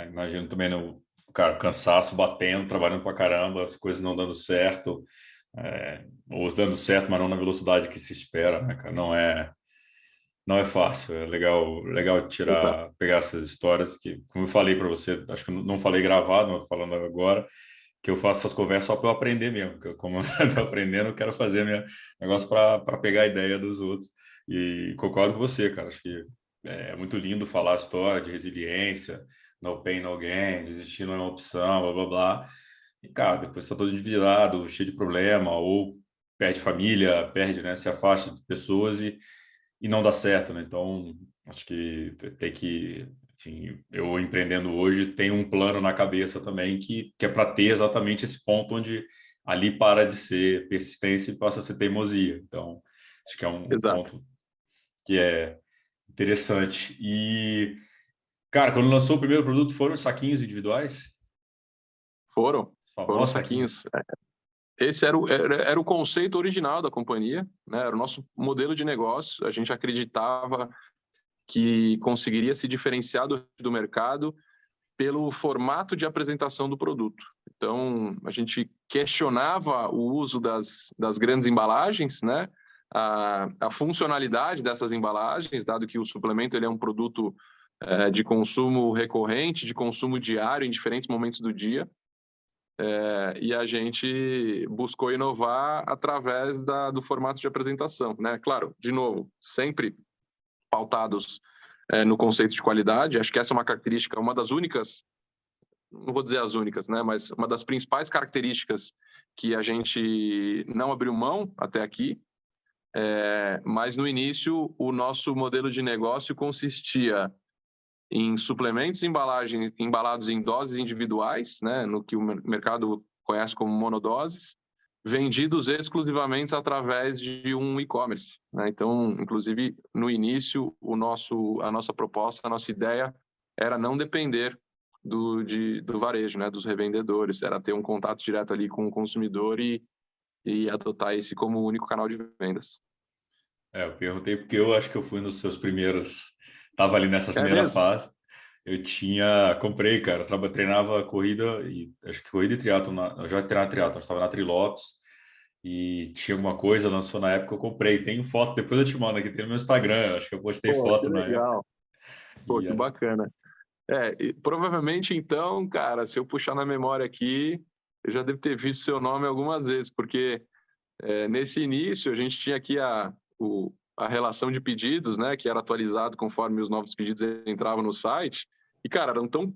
Imagino também cara, cansaço batendo, trabalhando pra caramba, as coisas não dando certo, ou dando certo, mas não na velocidade que se espera, né, cara? Não é fácil. É legal pegar essas histórias que, como eu falei para você, acho que eu não falei gravado, mas falando agora, que eu faço essas conversas só para eu aprender mesmo, que como eu estou aprendendo, eu quero fazer meu negócio para pegar a ideia dos outros. E concordo com você, cara. Acho que é muito lindo falar a história de resiliência, no pain, no gain, desistir não é uma opção, blá, blá, blá. E, cara, depois está todo endividado, cheio de problema, ou perde família, perde, né, se afasta de pessoas e não dá certo, né? Então, acho que tem que, enfim, eu empreendendo hoje, tenho um plano na cabeça também que é para ter exatamente esse ponto onde ali para de ser persistência e passa a ser teimosia. Então, acho que é um Exato. ponto que é interessante. E, cara, quando lançou o primeiro produto, foram os saquinhos individuais? Foram, Os foram famosos saquinhos. saquinhos. Esse era o conceito original da companhia, né? Era o nosso modelo de negócio. A gente acreditava que conseguiria se diferenciar do mercado pelo formato de apresentação do produto. Então, a gente questionava o uso das grandes embalagens, né? A funcionalidade dessas embalagens, dado que o suplemento ele é um produto de consumo recorrente, de consumo diário, em diferentes momentos do dia. E a gente buscou inovar através do formato de apresentação, né? Claro, de novo, sempre pautados no conceito de qualidade. Acho que essa é uma característica, uma das únicas, não vou dizer as únicas, né? Mas uma das principais características que a gente não abriu mão até aqui. Mas no início, o nosso modelo de negócio consistia em suplementos embalados em doses individuais, né, no que o mercado conhece como monodoses, vendidos exclusivamente através de um e-commerce, né? Então, inclusive, no início, a nossa proposta, a nossa ideia era não depender do varejo, né, dos revendedores, era ter um contato direto ali com o consumidor e adotar esse como único canal de vendas. Eu perguntei porque eu acho que eu fui um dos seus primeiros, estava ali nessa É primeira mesmo? fase. Comprei, cara, treinava corrida e acho que corrida e triatlo, eu já treinava triatlo, eu estava na Trilopes e tinha alguma coisa, lançou na época, eu comprei. Tem foto, depois eu te mando aqui, tem no meu Instagram, acho que eu postei Pô, que foto na época. legal. Pô, E que bacana. E provavelmente então, cara, se eu puxar na memória aqui, eu já devo ter visto seu nome algumas vezes, porque nesse início a gente tinha aqui a relação de pedidos, né, que era atualizado conforme os novos pedidos entravam no site. E, cara, eram tão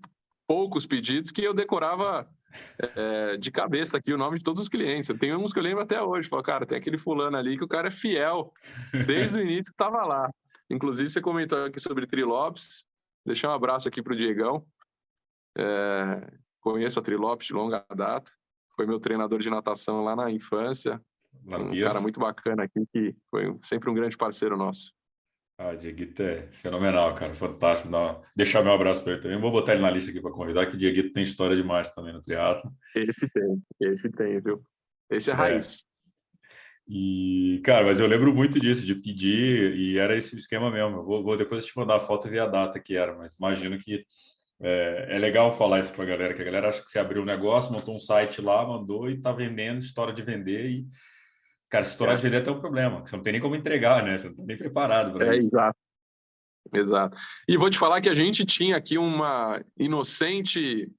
poucos pedidos que eu decorava de cabeça aqui o nome de todos os clientes. Eu tenho uns que eu lembro até hoje. Falo, cara, tem aquele fulano ali que o cara é fiel desde o início que estava lá. Inclusive, você comentou aqui sobre Trilopes. Deixar um abraço aqui para o Diegão. Conheço a Trilopes de longa data. Foi meu treinador de natação lá na infância. lá no Um cara Pinheiros. muito bacana aqui, que foi sempre um grande parceiro nosso. Ah, Dieguito é fenomenal, cara, fantástico. Deixar meu abraço para ele também. Vou botar ele na lista aqui para convidar, que Dieguito tem história demais também no triatlo. Esse tem, viu? Esse é É. raiz. E, cara, mas eu lembro muito disso, de pedir, e era esse o esquema mesmo. Eu vou depois te mandar a foto e ver a data que era, mas imagino que é legal falar isso para a galera, que a galera acha que você abriu um negócio, montou um site lá, mandou e tá vendendo, história de vender. E, cara, se estourar de vender é até um problema, que você não tem nem como entregar, né? Você não tá nem preparado para isso. Exato, exato. E vou te falar que a gente tinha aqui uma inocente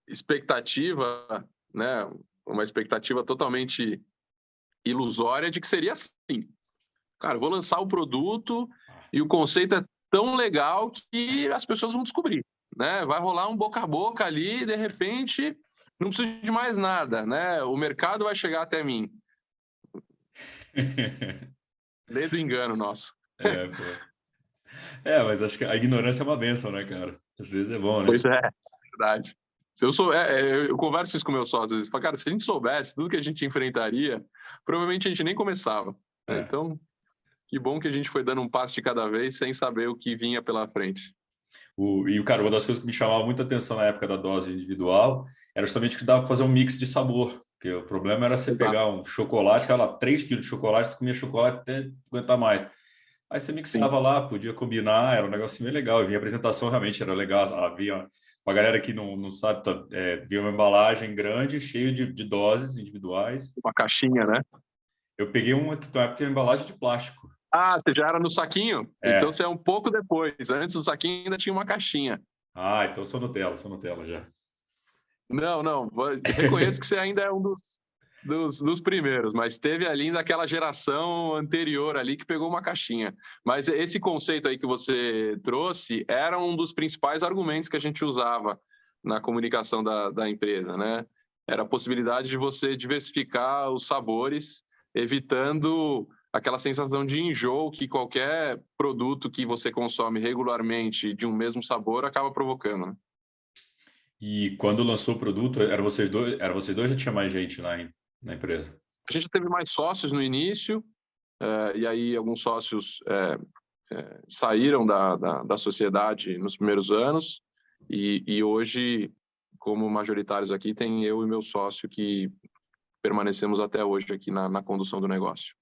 expectativa, né? Uma expectativa totalmente ilusória de que seria assim. Cara, eu vou lançar o produto e o conceito é tão legal que as pessoas vão descobrir, né? Vai rolar um boca a boca ali e de repente não preciso de mais nada, né? O mercado vai chegar até mim. Lê do engano nosso. Pô. Mas acho que a ignorância é uma benção, né, cara? Às vezes é bom, né? Pois é, verdade. Se eu, sou, eu converso isso com meus sócios, às vezes, falo, cara, se a gente soubesse tudo que a gente enfrentaria, provavelmente a gente nem começava. Né? É. Então, que bom que a gente foi dando um passo de cada vez sem saber o que vinha pela frente. Cara, uma das coisas que me chamava muita atenção na época da dose individual era justamente que dava para fazer um mix de sabor. Porque o problema era você Exato, pegar um chocolate, cara, 3 quilos de chocolate, tu comia chocolate até aguentar mais. Aí você sim. mixava lá, podia combinar, era um negócio bem legal. E a apresentação realmente era legal. Havia uma galera que não sabe, via uma embalagem grande, cheia de doses individuais. Uma caixinha, né? Eu peguei uma que na época era embalagem de plástico. Ah, você já era no saquinho? Então É. você é um pouco depois. Antes do saquinho ainda tinha uma caixinha. Ah, então sou Nutella já. Não, não. Reconheço que você ainda é um dos primeiros, mas teve ali daquela geração anterior ali que pegou uma caixinha. Mas esse conceito aí que você trouxe era um dos principais argumentos que a gente usava na comunicação da empresa, né? Era a possibilidade de você diversificar os sabores, evitando aquela sensação de enjoo que qualquer produto que você consome regularmente de um mesmo sabor acaba provocando, né? E quando lançou o produto, era vocês dois ou tinha mais gente lá na empresa? A gente teve mais sócios no início, e aí alguns sócios saíram da sociedade nos primeiros anos, e hoje, como majoritários aqui, tem eu e meu sócio que permanecemos até hoje aqui na condução do negócio.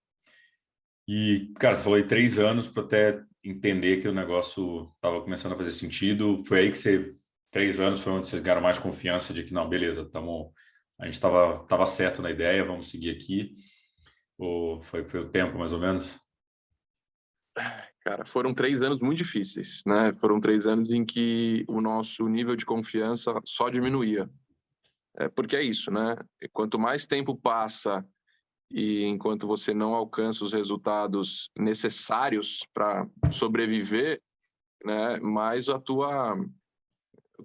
E, cara, você falou aí 3 anos para até entender que o negócio estava começando a fazer sentido. Foi aí que 3 anos foi onde vocês ganharam mais confiança de que, não, beleza, a gente tava certo na ideia, vamos seguir aqui. Ou foi o tempo, mais ou menos? Cara, foram 3 anos muito difíceis, né? Foram 3 anos em que o nosso nível de confiança só diminuía. Porque é isso, né? Quanto mais tempo passa e enquanto você não alcança os resultados necessários para sobreviver, né, mais o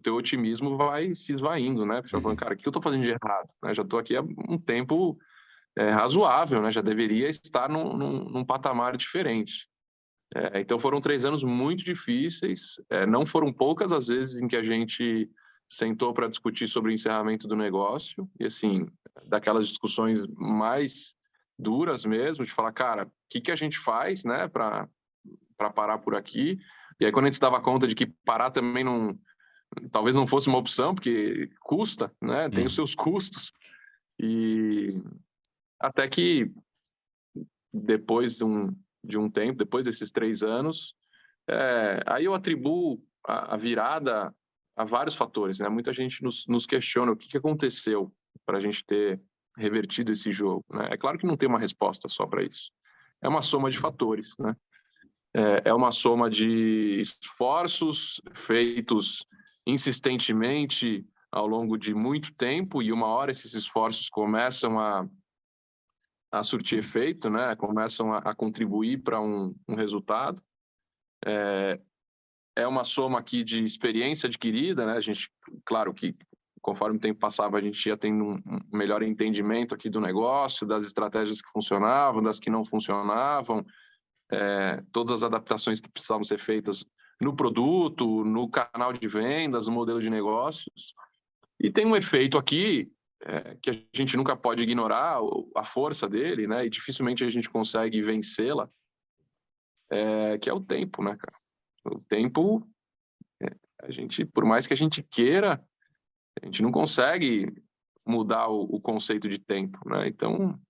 teu otimismo vai se esvaindo, né? Porque você vai falando, cara, o que eu estou fazendo de errado? Né? Já estou aqui há um tempo razoável, né? Já deveria estar num patamar diferente. Então foram 3 anos muito difíceis. Não foram poucas as vezes em que a gente sentou para discutir sobre o encerramento do negócio e assim daquelas discussões mais duras mesmo, de falar, cara, o que a gente faz, né, para parar por aqui? E aí quando a gente se dava conta de que parar também talvez não fosse uma opção, porque custa, né? Tem os seus custos. E até que depois de um tempo, depois desses 3 anos, aí eu atribuo a virada a vários fatores, né? Muita gente nos questiona o que aconteceu para a gente ter revertido esse jogo, né? É claro que não tem uma resposta só para isso. É uma soma de fatores, né? É uma soma de esforços feitos insistentemente ao longo de muito tempo e uma hora esses esforços começam a surtir efeito, né? Começam a contribuir para um resultado. É uma soma aqui de experiência adquirida, né? A gente, claro que conforme o tempo passava, a gente ia tendo um melhor entendimento aqui do negócio, das estratégias que funcionavam, das que não funcionavam, todas as adaptações que precisavam ser feitas no produto, no canal de vendas, no modelo de negócios. E tem um efeito aqui que a gente nunca pode ignorar, a força dele, né? E dificilmente a gente consegue vencê-la, que é o tempo, né, cara? O tempo, a gente, por mais que a gente queira, a gente não consegue mudar o conceito de tempo, né? Então,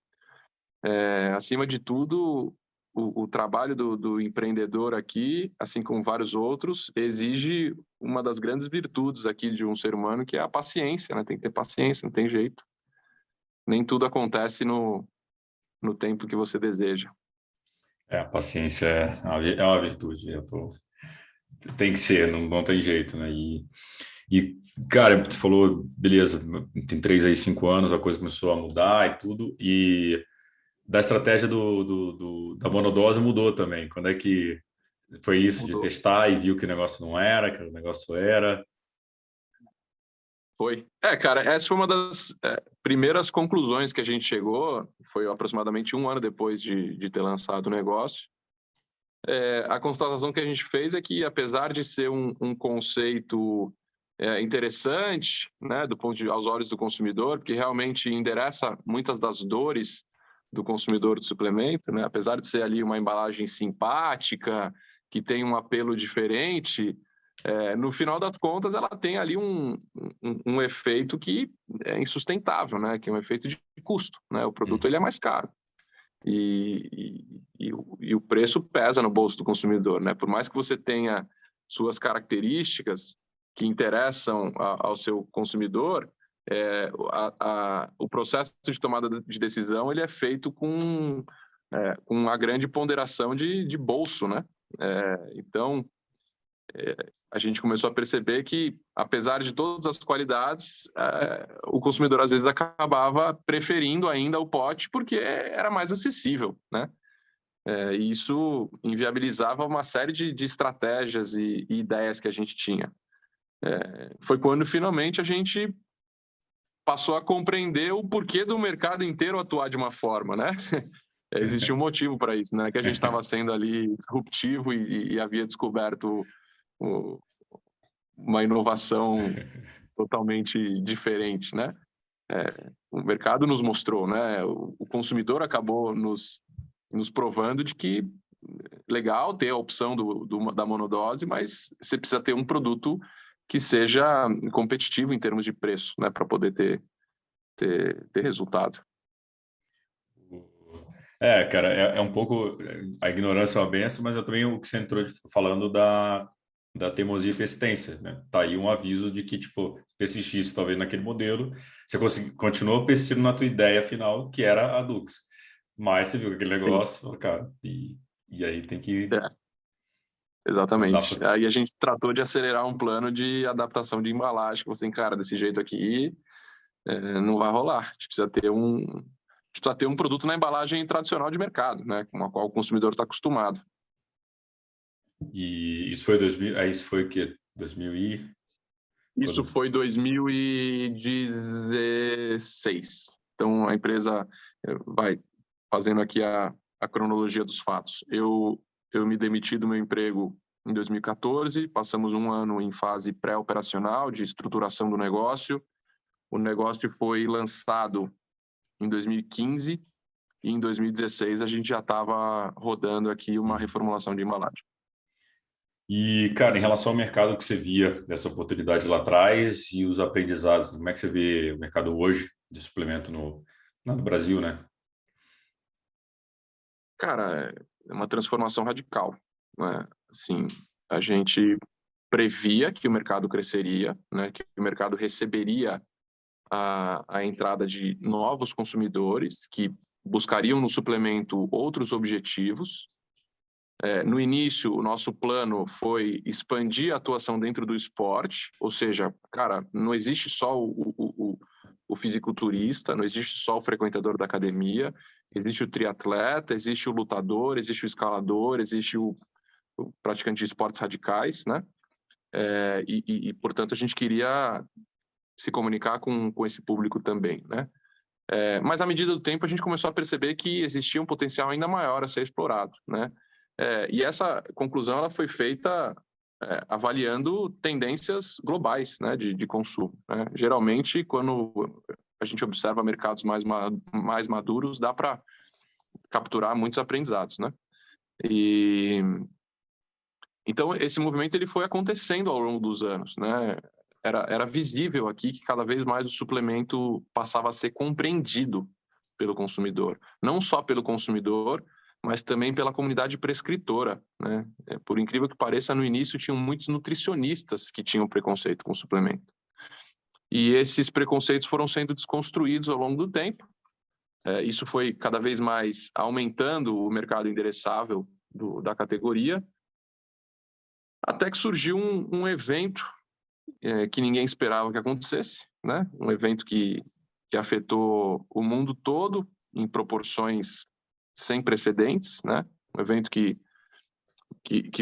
acima de tudo, o trabalho do empreendedor aqui, assim como vários outros, exige uma das grandes virtudes aqui de um ser humano, que é a paciência, né? Tem que ter paciência, não tem jeito. Nem tudo acontece no tempo que você deseja. A paciência é uma virtude. Tem que ser, não tem jeito, né? E, cara, tu falou, beleza, tem 3 a 5 anos, a coisa começou a mudar e tudo, e da estratégia da monodose mudou também. Quando é que foi isso, de Mudou. testar e viu que o negócio não era, que o negócio era? Foi. Cara, essa foi uma das primeiras conclusões que a gente chegou, foi aproximadamente um ano depois de ter lançado o negócio. A constatação que a gente fez é que, apesar de ser um conceito interessante, né, aos olhos do consumidor, porque realmente endereça muitas das dores do consumidor de suplemento, né, apesar de ser ali uma embalagem simpática, que tem um apelo diferente, no final das contas ela tem ali um efeito que é insustentável, né, que é um efeito de custo, né, o produto ele é mais caro. E o preço pesa no bolso do consumidor, né? Por mais que você tenha suas características que interessam ao seu consumidor, o processo de tomada de decisão ele é feito com uma grande ponderação de bolso, né? Então, a gente começou a perceber que, apesar de todas as qualidades, o consumidor às vezes acabava preferindo ainda o pote porque era mais acessível, né? E isso inviabilizava uma série de estratégias e ideias que a gente tinha. Foi quando finalmente a gente passou a compreender o porquê do mercado inteiro atuar de uma forma, né? Existia um motivo para isso, não é que a gente estava sendo ali disruptivo e havia descoberto o- uma inovação totalmente diferente, né? O mercado nos mostrou, né? O consumidor acabou nos provando de que legal ter a opção da monodose, mas você precisa ter um produto que seja competitivo em termos de preço, né? Para poder ter resultado. Cara, é um pouco. A ignorância é uma benção, mas eu também o que você entrou falando da teimosia e persistência, né? Tá aí um aviso de que, tipo, persistisse talvez naquele modelo, você continuou persistindo na tua ideia final, que era a Dux. Mas você viu aquele Sim, negócio, falou, cara, e aí tem que. é, Não dá exatamente. pra. Aí a gente tratou de acelerar um plano de adaptação de embalagem, que você tem, cara, desse jeito aqui, não vai rolar. A gente precisa ter um produto na embalagem tradicional de mercado, né? Com a qual o consumidor está acostumado. E isso foi 2000. Aí isso foi o quê? 2000 e. Isso Quando... foi 2016. Então, a empresa vai fazendo aqui a cronologia dos fatos. Eu me demiti do meu emprego em 2014, passamos um ano em fase pré-operacional de estruturação do negócio. O negócio foi lançado em 2015 e em 2016 a gente já estava rodando aqui uma reformulação de embalagem. E, cara, em relação ao mercado que você via dessa oportunidade lá atrás e os aprendizados, como é que você vê o mercado hoje de suplemento no Brasil, né? Cara, é uma transformação radical, né? Assim, a gente previa que o mercado cresceria, né? Que o mercado receberia a entrada de novos consumidores que buscariam no suplemento outros objetivos. No início, o nosso plano foi expandir a atuação dentro do esporte, ou seja, cara, não existe só o fisiculturista, não existe só o frequentador da academia, existe o triatleta, existe o lutador, existe o escalador, existe o praticante de esportes radicais, né? Portanto, a gente queria se comunicar com esse público também, né? Mas, à medida do tempo, a gente começou a perceber que existia um potencial ainda maior a ser explorado, né? E essa conclusão ela foi feita avaliando tendências globais, né, de consumo, né? Geralmente, quando a gente observa mercados mais maduros, dá para capturar muitos aprendizados, né? E então esse movimento ele foi acontecendo ao longo dos anos, né? Era visível aqui que cada vez mais o suplemento passava a ser compreendido pelo consumidor, não só pelo consumidor, mas também pela comunidade prescritora, né? Por incrível que pareça, no início tinham muitos nutricionistas que tinham preconceito com o suplemento. E esses preconceitos foram sendo desconstruídos ao longo do tempo. Isso foi cada vez mais aumentando o mercado endereçável da categoria, até que surgiu um evento que ninguém esperava que acontecesse, né? Um evento que afetou o mundo todo em proporções sem precedentes, né? Um evento que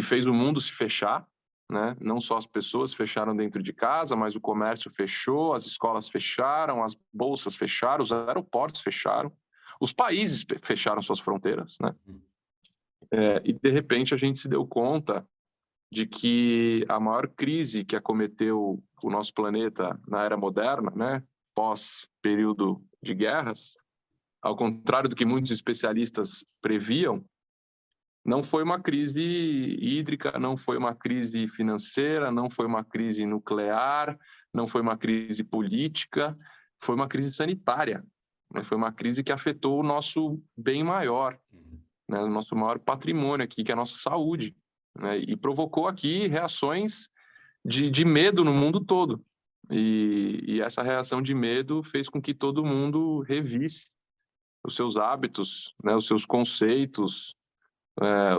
fez o mundo se fechar, né? Não só as pessoas fecharam dentro de casa, mas o comércio fechou, as escolas fecharam, as bolsas fecharam, os aeroportos fecharam, os países fecharam suas fronteiras, né? E de repente a gente se deu conta de que a maior crise que acometeu o nosso planeta na era moderna, né, pós período de guerras, ao contrário do que muitos especialistas previam, não foi uma crise hídrica, não foi uma crise financeira, não foi uma crise nuclear, não foi uma crise política, foi uma crise sanitária, né? Foi uma crise que afetou o nosso bem maior, né, o nosso maior patrimônio aqui, que é a nossa saúde, né, e provocou aqui reações de medo no mundo todo. E essa reação de medo fez com que todo mundo revisse os seus hábitos, né, os seus conceitos,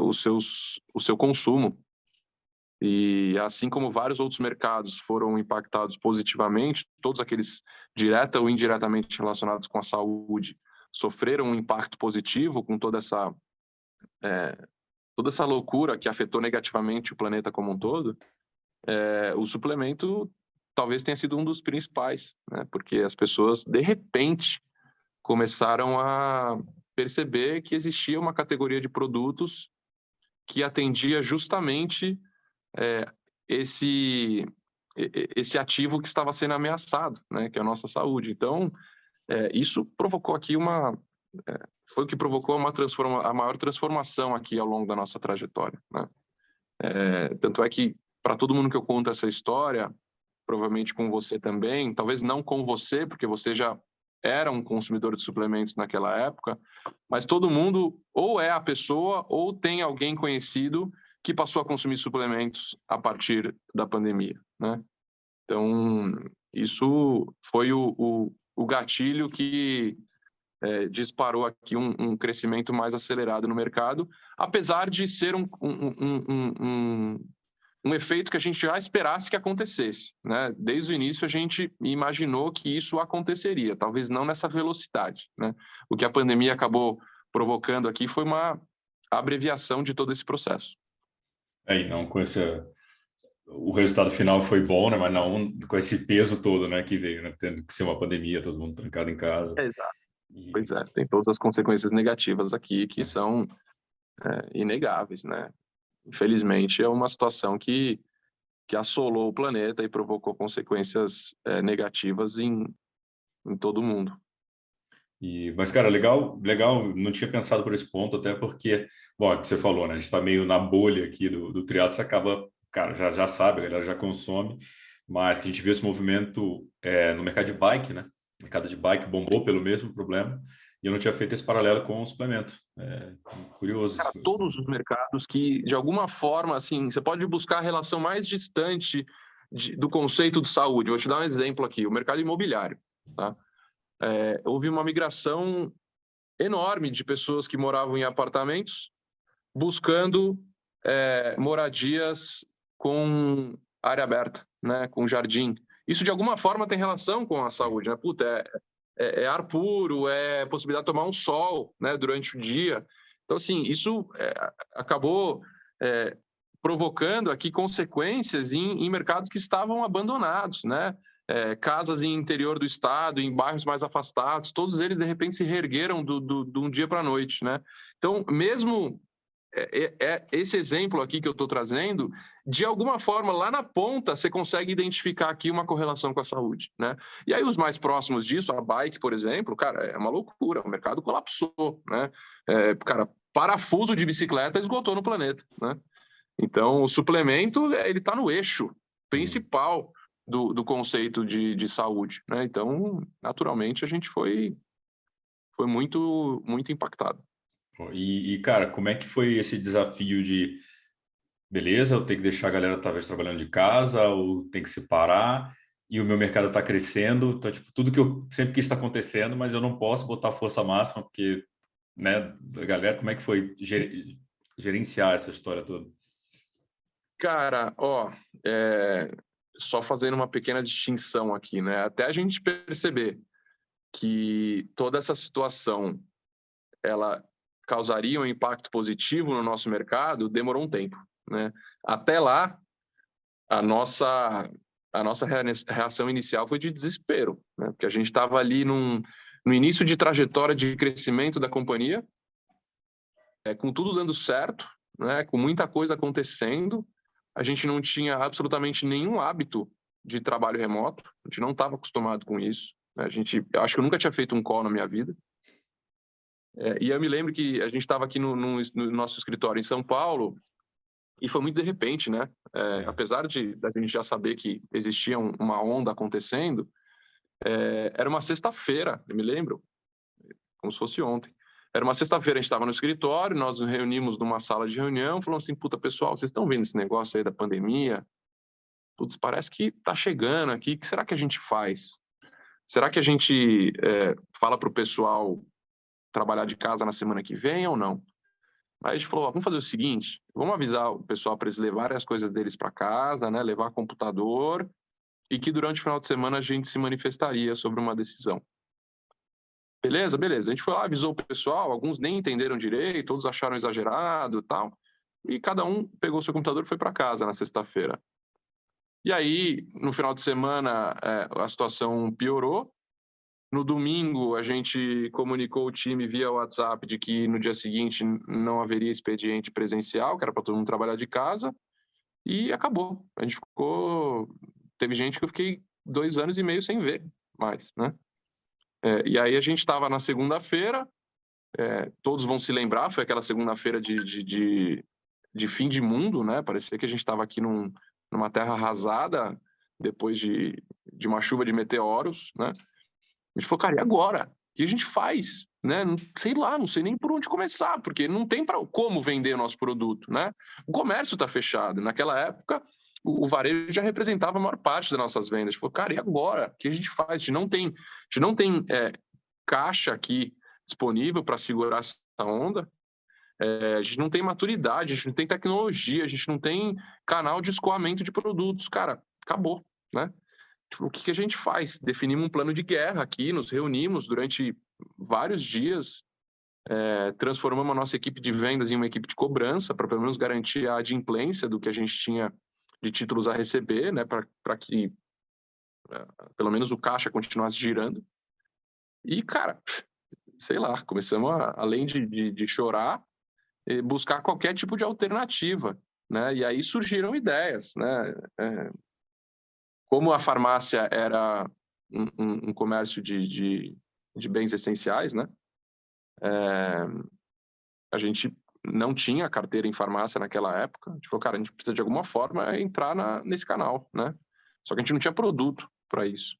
o seu consumo. E assim como vários outros mercados foram impactados positivamente, todos aqueles direta ou indiretamente relacionados com a saúde sofreram um impacto positivo com toda essa loucura que afetou negativamente o planeta como um todo. O suplemento talvez tenha sido um dos principais, né? Porque as pessoas de repente começaram perceber que existia uma categoria de produtos que atendia justamente esse ativo que estava sendo ameaçado, né, que é a nossa saúde. Então, isso provocou aqui foi o que provocou a maior transformação aqui ao longo da nossa trajetória, né? Tanto é que, para todo mundo que eu conto essa história, provavelmente com você também, talvez não com você, porque você já era um consumidor de suplementos naquela época, mas todo mundo ou é a pessoa ou tem alguém conhecido que passou a consumir suplementos a partir da pandemia, né? Então, isso foi o gatilho que disparou aqui um crescimento mais acelerado no mercado, apesar de ser um efeito que a gente já esperasse que acontecesse, né? Desde o início a gente imaginou que isso aconteceria, talvez não nessa velocidade, né? O que a pandemia acabou provocando aqui foi uma abreviação de todo esse processo. E não com esse... O resultado final foi bom, né? Mas não com esse peso todo, né? Que veio, né? Tendo que ser uma pandemia, todo mundo trancado em casa. Exato. E... Pois é, tem todas as consequências negativas aqui que são inegáveis, né? Infelizmente, é uma situação que assolou o planeta e provocou consequências negativas em todo o mundo. Mas, cara, legal, não tinha pensado por esse ponto, até porque, bom, é o que você falou, né? A gente está meio na bolha aqui do triatlo, você acaba, cara, já sabe, a galera já consome, mas que a gente vê esse movimento no mercado de bike, né? O mercado de bike bombou pelo mesmo problema, e eu não tinha feito esse paralelo com o suplemento. Curioso Cara, isso. todos os mercados que, de alguma forma, assim, você pode buscar a relação mais distante do conceito de saúde. Vou te dar um exemplo aqui, o mercado imobiliário, tá? Houve uma migração enorme de pessoas que moravam em apartamentos buscando moradias com área aberta, né, com jardim. Isso, de alguma forma, tem relação com a saúde, né? Puta, é ar puro, é possibilidade de tomar um sol, né, durante o dia. Então, assim, isso acabou provocando aqui consequências em mercados que estavam abandonados, né? Casas em interior do estado, em bairros mais afastados, todos eles, de repente, se reergueram de um dia para a noite, né? Então, mesmo esse exemplo aqui que eu estou trazendo, de alguma forma, lá na ponta, você consegue identificar aqui uma correlação com a saúde, né? E aí, os mais próximos disso, a bike, por exemplo, cara, é uma loucura, o mercado colapsou, né? Cara, parafuso de bicicleta esgotou no planeta, né? Então, o suplemento, ele está no eixo principal do conceito de saúde, né? Então, naturalmente, a gente foi muito, muito impactado. Cara, como é que foi esse desafio de, beleza, eu tenho que deixar a galera talvez trabalhando de casa, ou tem que separar, e o meu mercado está crescendo, então, tipo, tudo que eu sempre quis estar acontecendo, mas eu não posso botar força máxima, porque, né, a galera, como é que foi gerenciar essa história toda? Cara, só fazendo uma pequena distinção aqui, né? Até a gente perceber que toda essa situação ela causaria um impacto positivo no nosso mercado, demorou um tempo, né? Até lá, a nossa reação inicial foi de desespero, né? Porque a gente estava ali no início de trajetória de crescimento da companhia, com tudo dando certo, né? Com muita coisa acontecendo. A gente não tinha absolutamente nenhum hábito de trabalho remoto, a gente não estava acostumado com isso, né? Eu acho que eu nunca tinha feito um call na minha vida. E eu me lembro que a gente estava aqui no nosso escritório em São Paulo e foi muito de repente, né? Apesar da gente já saber que existia uma onda acontecendo, era uma sexta-feira, eu me lembro, como se fosse ontem. Era uma sexta-feira, a gente estava no escritório, nós nos reunimos numa sala de reunião, falamos assim, puta, pessoal, vocês estão vendo esse negócio aí da pandemia? Putz, parece que está chegando aqui, o que será que a gente faz? Será que a gente fala para o pessoal trabalhar de casa na semana que vem ou não? Aí a gente falou, vamos fazer o seguinte, vamos avisar o pessoal para eles levarem as coisas deles para casa, né, levar computador, e que durante o final de semana a gente se manifestaria sobre uma decisão. Beleza? Beleza. A gente foi lá, avisou o pessoal, alguns nem entenderam direito, outros acharam exagerado e tal, e cada um pegou seu computador e foi para casa na sexta-feira. E aí, no final de semana, a situação piorou, No domingo, a gente comunicou o time via WhatsApp de que no dia seguinte não haveria expediente presencial, que era para todo mundo trabalhar de casa, e acabou. A gente ficou... Teve gente que eu fiquei 2 anos e meio sem ver mais, né? E aí a gente estava na segunda-feira, todos vão se lembrar, foi aquela segunda-feira de fim de mundo, né? Parecia que a gente estava aqui numa terra arrasada, depois de uma chuva de meteoros, né? A gente falou, cara, e agora? O que a gente faz? Né? Sei lá, não sei nem por onde começar, porque não tem como vender o nosso produto, né? O comércio está fechado. Naquela época, o varejo já representava a maior parte das nossas vendas. A gente falou, cara, e agora? O que a gente faz? A gente não tem caixa aqui disponível para segurar essa onda. A gente não tem maturidade, a gente não tem tecnologia, a gente não tem canal de escoamento de produtos. Cara, acabou, né? O que a gente faz? Definimos um plano de guerra aqui, nos reunimos durante vários dias, transformamos a nossa equipe de vendas em uma equipe de cobrança, para pelo menos garantir a adimplência do que a gente tinha de títulos a receber, né, para que pelo menos o caixa continuasse girando. E, cara, sei lá, começamos, além de chorar, buscar qualquer tipo de alternativa, né? E aí surgiram ideias, né? Como a farmácia era um comércio de bens essenciais, né? A gente não tinha carteira em farmácia naquela época. A gente falou, cara, a gente precisa de alguma forma entrar nesse canal, né? Só que a gente não tinha produto para isso.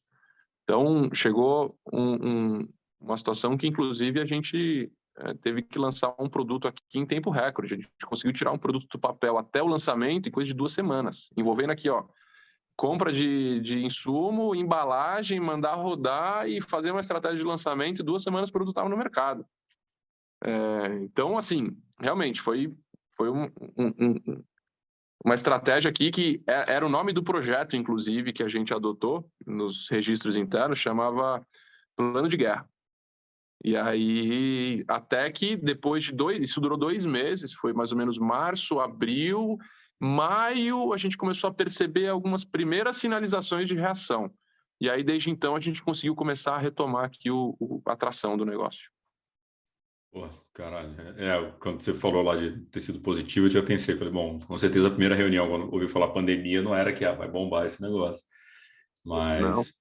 Então, chegou uma situação que, inclusive, a gente teve que lançar um produto aqui em tempo recorde. A gente conseguiu tirar um produto do papel até o lançamento em coisa de 2 semanas, envolvendo aqui, ó, compra de insumo, embalagem, mandar rodar e fazer uma estratégia de lançamento, 2 semanas o produto estava no mercado. Então, assim, realmente foi uma estratégia aqui que era o nome do projeto, inclusive, que a gente adotou nos registros internos, chamava Plano de Guerra. E aí, até que depois de isso durou 2 meses, foi mais ou menos março, abril, maio, a gente começou a perceber algumas primeiras sinalizações de reação. E aí, desde então, a gente conseguiu começar a retomar aqui a atração do negócio. Pô, caralho. Quando você falou lá de ter sido positivo, eu já pensei, falei, bom, com certeza a primeira reunião, quando ouvi falar pandemia, não era que vai bombar esse negócio. Não. Mas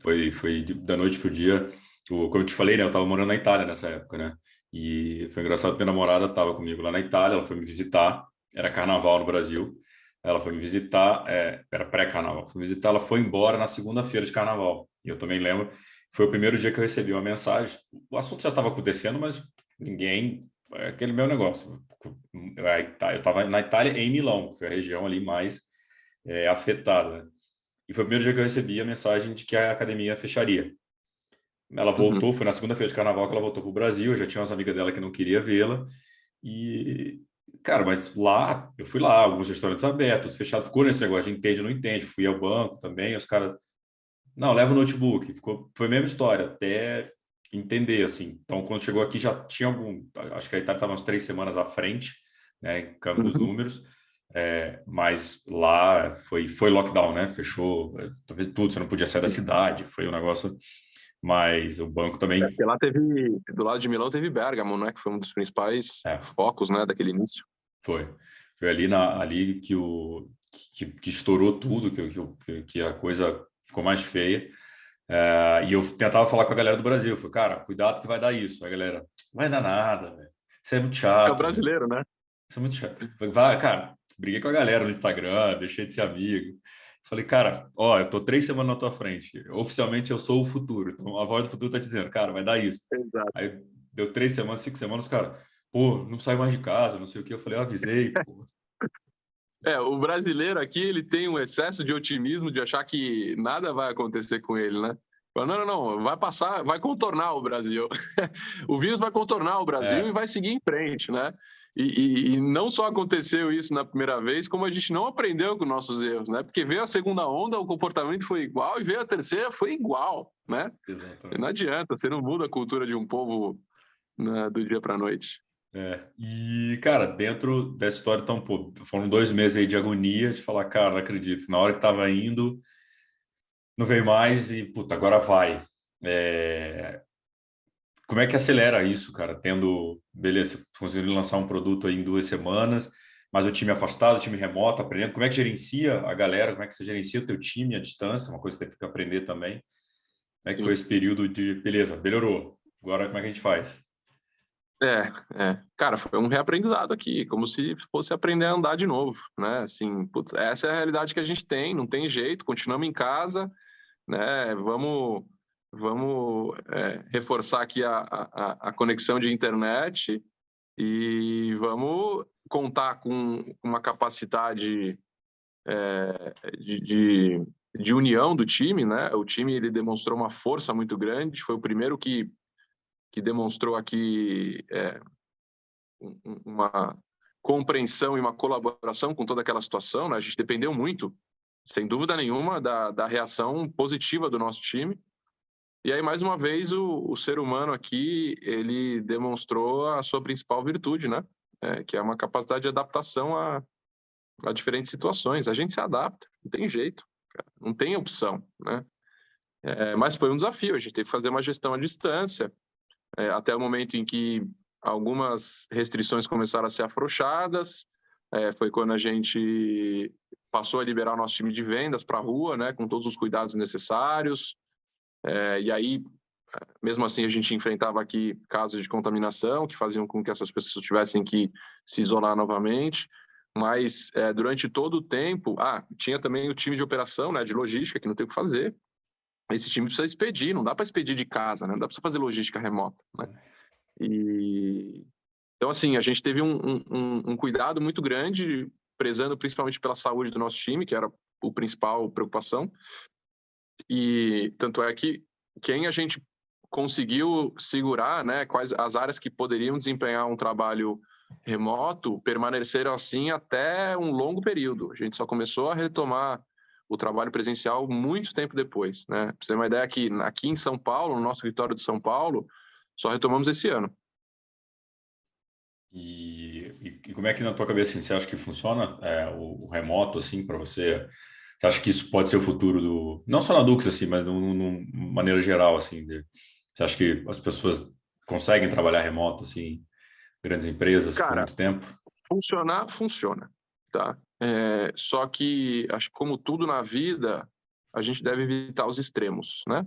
foi da noite pro dia. Como eu te falei, né? Eu tava morando na Itália nessa época, né? E foi engraçado que minha namorada tava comigo lá na Itália, ela foi me visitar, era carnaval no Brasil. Ela foi me visitar, era pré-carnaval. Foi me visitar, ela foi embora na segunda-feira de carnaval. E eu também lembro, foi o primeiro dia que eu recebi uma mensagem. O assunto já estava acontecendo, mas ninguém. É aquele meu negócio. Eu estava na Itália, em Milão, que foi a região ali mais afetada, né? E foi o primeiro dia que eu recebi a mensagem de que a academia fecharia. Ela voltou, foi na segunda-feira de carnaval que ela voltou para o Brasil, já tinha umas amigas dela que não queria vê-la. E, cara, mas lá, eu fui lá, alguns restaurantes abertos, fechado, ficou nesse negócio de entende ou não entende. Fui ao banco também, os caras, não, leva o notebook. Foi a mesma história, até entender, assim. Então, quando chegou aqui, já tinha acho que a Itália estava umas 3 semanas à frente, né, em câmbio dos números. Mas lá foi lockdown, né? Fechou tudo, você não podia sair da cidade, foi um negócio. Mas o banco também. Porque lá do lado de Milão teve Bérgamo, né? Que foi um dos principais focos, né? Daquele início. Foi ali que estourou tudo, que a coisa ficou mais feia. E eu tentava falar com a galera do Brasil. Falei, cara, cuidado que vai dar isso. A galera, vai dar nada, velho. Isso é muito É o chato, velho. brasileiro, né? Isso é muito chato. Vai, cara, briguei com a galera no Instagram, deixei de ser amigo. Falei, cara, ó, eu tô 3 semanas na tua frente. Oficialmente eu sou o futuro. Então a voz do futuro tá te dizendo, cara, vai dar isso. Exato. Aí deu 3 semanas, 5 semanas, cara, pô, não sai mais de casa, não sei o que. Eu falei, eu avisei, pô. O brasileiro aqui, ele tem um excesso de otimismo de achar que nada vai acontecer com ele, né? Não, vai passar, vai contornar o Brasil. O vírus vai contornar o Brasil e vai seguir em frente, né? E não só aconteceu isso na primeira vez, como a gente não aprendeu com nossos erros, né? Porque veio a segunda onda, o comportamento foi igual, e veio a terceira, foi igual, né? Exatamente. Não adianta, você não muda a cultura de um povo, né, do dia para a noite. E, cara, dentro dessa história, então, pô, foram 2 meses aí de agonia, de falar, cara, não acredito, na hora que tava indo, não veio mais e, puta, agora vai. Como é que acelera isso, cara? Beleza, conseguindo lançar um produto aí em 2 semanas, mas o time afastado, o time remoto, aprendendo. Como é que gerencia a galera? Como é que você gerencia o teu time à distância? Uma coisa que você tem que aprender também. Como é que foi Sim. esse período de, beleza, melhorou. Agora como é que a gente faz? Cara, foi um reaprendizado aqui, como se fosse aprender a andar de novo, né? Assim, putz, essa é a realidade que a gente tem, não tem jeito, continuamos em casa, né? Vamos reforçar aqui a conexão de internet e vamos contar com uma capacidade de, de, de união do time, né? O time ele demonstrou uma força muito grande, foi o primeiro que demonstrou aqui uma compreensão e uma colaboração com toda aquela situação, né? A gente dependeu muito, sem dúvida nenhuma, da reação positiva do nosso time. E aí, mais uma vez, o ser humano aqui, ele demonstrou a sua principal virtude, né? Que é uma capacidade de adaptação a diferentes situações. A gente se adapta, não tem jeito, cara, não tem opção, né? Mas foi um desafio, a gente teve que fazer uma gestão à distância, até o momento em que algumas restrições começaram a ser afrouxadas, foi quando a gente passou a liberar o nosso time de vendas para a rua, né, com todos os cuidados necessários, e aí, mesmo assim, a gente enfrentava aqui casos de contaminação que faziam com que essas pessoas tivessem que se isolar novamente, mas durante todo o tempo, tinha também o time de operação, né, de logística, que não tem o que fazer. Esse time precisa expedir, não dá para expedir de casa, né? Não dá para fazer logística remota, né? Então, assim, a gente teve um cuidado muito grande, prezando principalmente pela saúde do nosso time, que era o principal preocupação. E tanto é que quem a gente conseguiu segurar, né, quais as áreas que poderiam desempenhar um trabalho remoto, permaneceram assim até um longo período. A gente só começou a retomar o trabalho presencial muito tempo depois, né? Pra você ter uma ideia, aqui em São Paulo, no nosso escritório de São Paulo, só retomamos esse ano. E como é que na tua cabeça assim, você acha que funciona o remoto assim para você? Você acha que isso pode ser o futuro do, não só na Dux assim, mas numa maneira geral assim, você acha que as pessoas conseguem trabalhar remoto assim, grandes empresas por Cara, muito tempo? funcionar, funciona, tá? Só que, acho que como tudo na vida, a gente deve evitar os extremos, né?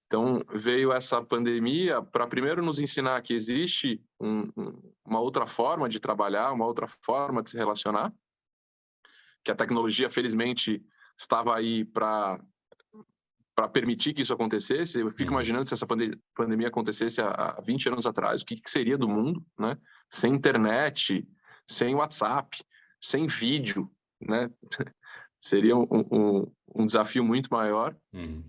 Então, veio essa pandemia para primeiro nos ensinar que existe uma outra forma de trabalhar, uma outra forma de se relacionar, que a tecnologia, felizmente, estava aí para permitir que isso acontecesse. Eu fico Uhum. imaginando se essa pandemia acontecesse há 20 anos atrás, o que seria do mundo, né? Sem internet, sem WhatsApp, sem vídeo, né? Seria um desafio muito maior. Uhum.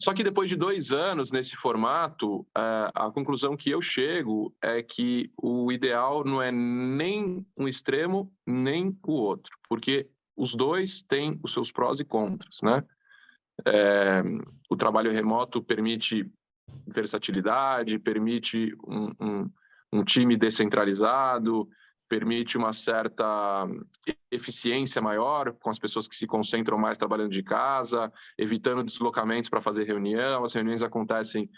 Só que depois de 2 anos nesse formato, a conclusão que eu chego é que o ideal não é nem um extremo, nem o outro, porque os dois têm os seus prós e contras, né? O trabalho remoto permite versatilidade, permite um time descentralizado, permite uma certa eficiência maior com as pessoas que se concentram mais trabalhando de casa, evitando deslocamentos para fazer reunião, as reuniões acontecem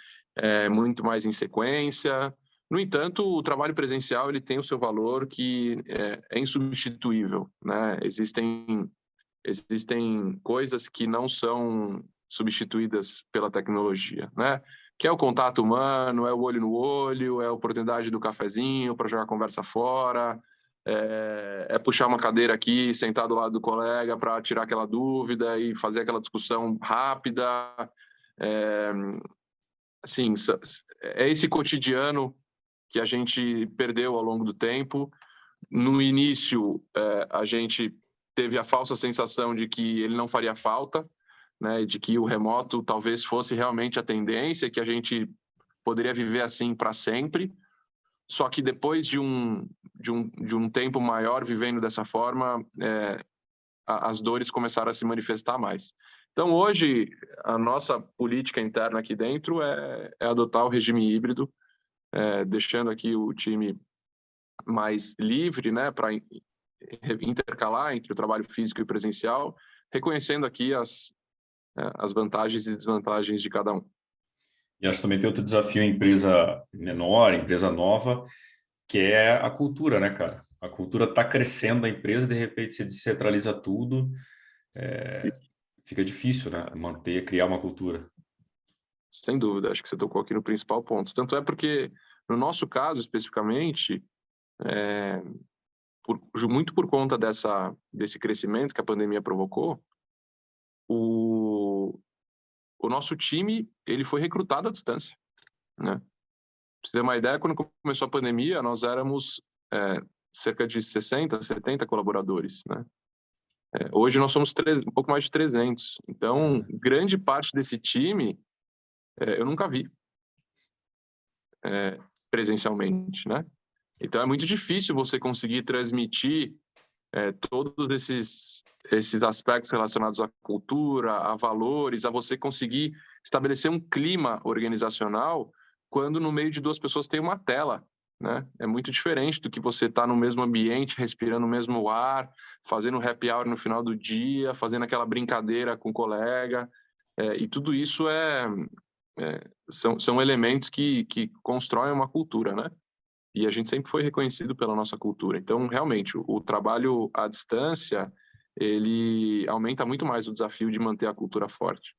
muito mais em sequência. No entanto, o trabalho presencial ele tem o seu valor que é insubstituível, né? Existem coisas que não são substituídas pela tecnologia, né? Que é o contato humano, é o olho no olho, é a oportunidade do cafezinho para jogar a conversa fora, puxar uma cadeira aqui, sentar do lado do colega para tirar aquela dúvida e fazer aquela discussão rápida. É, assim, é esse cotidiano que a gente perdeu ao longo do tempo. No início, a gente teve a falsa sensação de que ele não faria falta, né, de que o remoto talvez fosse realmente a tendência, que a gente poderia viver assim para sempre. Só que depois de um tempo maior vivendo dessa forma, as dores começaram a se manifestar mais. Então, hoje, a nossa política interna aqui dentro é adotar o regime híbrido, deixando aqui o time mais livre, né, para intercalar entre o trabalho físico e presencial, reconhecendo aqui as vantagens e desvantagens de cada um. E acho que também tem outro desafio em empresa menor, empresa nova, que é a cultura, né, cara? A cultura está crescendo, a empresa, de repente se descentraliza tudo, Isso. fica difícil, né? Manter, criar uma cultura. Sem dúvida, acho que você tocou aqui no principal ponto. Tanto é porque, no nosso caso especificamente, é, muito por conta desse crescimento que a pandemia provocou, o, o nosso time ele foi recrutado à distância, né? Pra você ter uma ideia, quando começou a pandemia, nós éramos cerca de 60, 70 colaboradores, né? Hoje nós somos um pouco mais de 300. Então, Cara. grande parte desse time eu nunca vi presencialmente, né? Então, é muito difícil você conseguir transmitir todos esses aspectos relacionados à cultura, a valores, a você conseguir estabelecer um clima organizacional quando no meio de duas pessoas tem uma tela, né? É muito diferente do que você estar no mesmo ambiente, respirando o mesmo ar, fazendo happy hour no final do dia, fazendo aquela brincadeira com o colega, e tudo isso são elementos que constroem uma cultura, né? E a gente sempre foi reconhecido pela nossa cultura. Então, realmente, o trabalho à distância, ele aumenta muito mais o desafio de manter a cultura forte.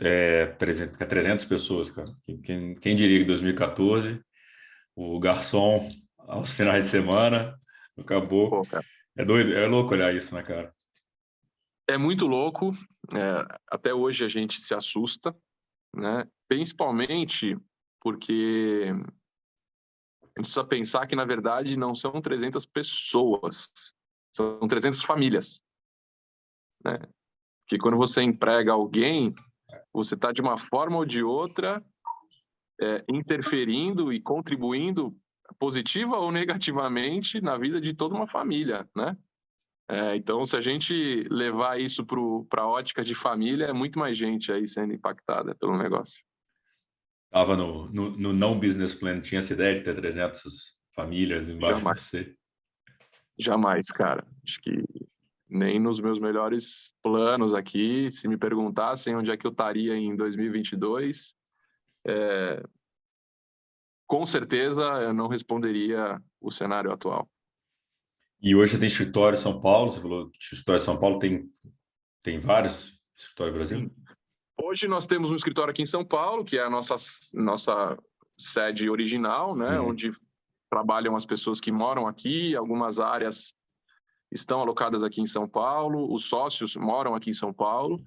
É 300 pessoas, cara. Quem diria que em 2014 o garçom aos finais de semana acabou. Pô, cara, É doido, é louco olhar isso, né, cara? é muito louco. Até hoje a gente se assusta, né? Principalmente porque a gente precisa pensar que, na verdade, não são 300 pessoas, são 300 famílias, né? Que quando você emprega alguém, você está de uma forma ou de outra interferindo e contribuindo positiva ou negativamente na vida de toda uma família, né? Então, se a gente levar isso para a ótica de família, é muito mais gente aí sendo impactada pelo negócio. Tava no não business plan, tinha essa ideia de ter 300 famílias embaixo de Jamais, você. jamais, cara. Acho que nem nos meus melhores planos aqui, se me perguntassem onde é que eu estaria em 2022, com certeza eu não responderia o cenário atual. E hoje você tem escritório em São Paulo, você falou que escritório em São Paulo tem vários escritórios no Sim. Brasil? Hoje nós temos um escritório aqui em São Paulo, que é a nossa sede original, né, Uhum. onde trabalham as pessoas que moram aqui, algumas áreas estão alocadas aqui em São Paulo, os sócios moram aqui em São Paulo,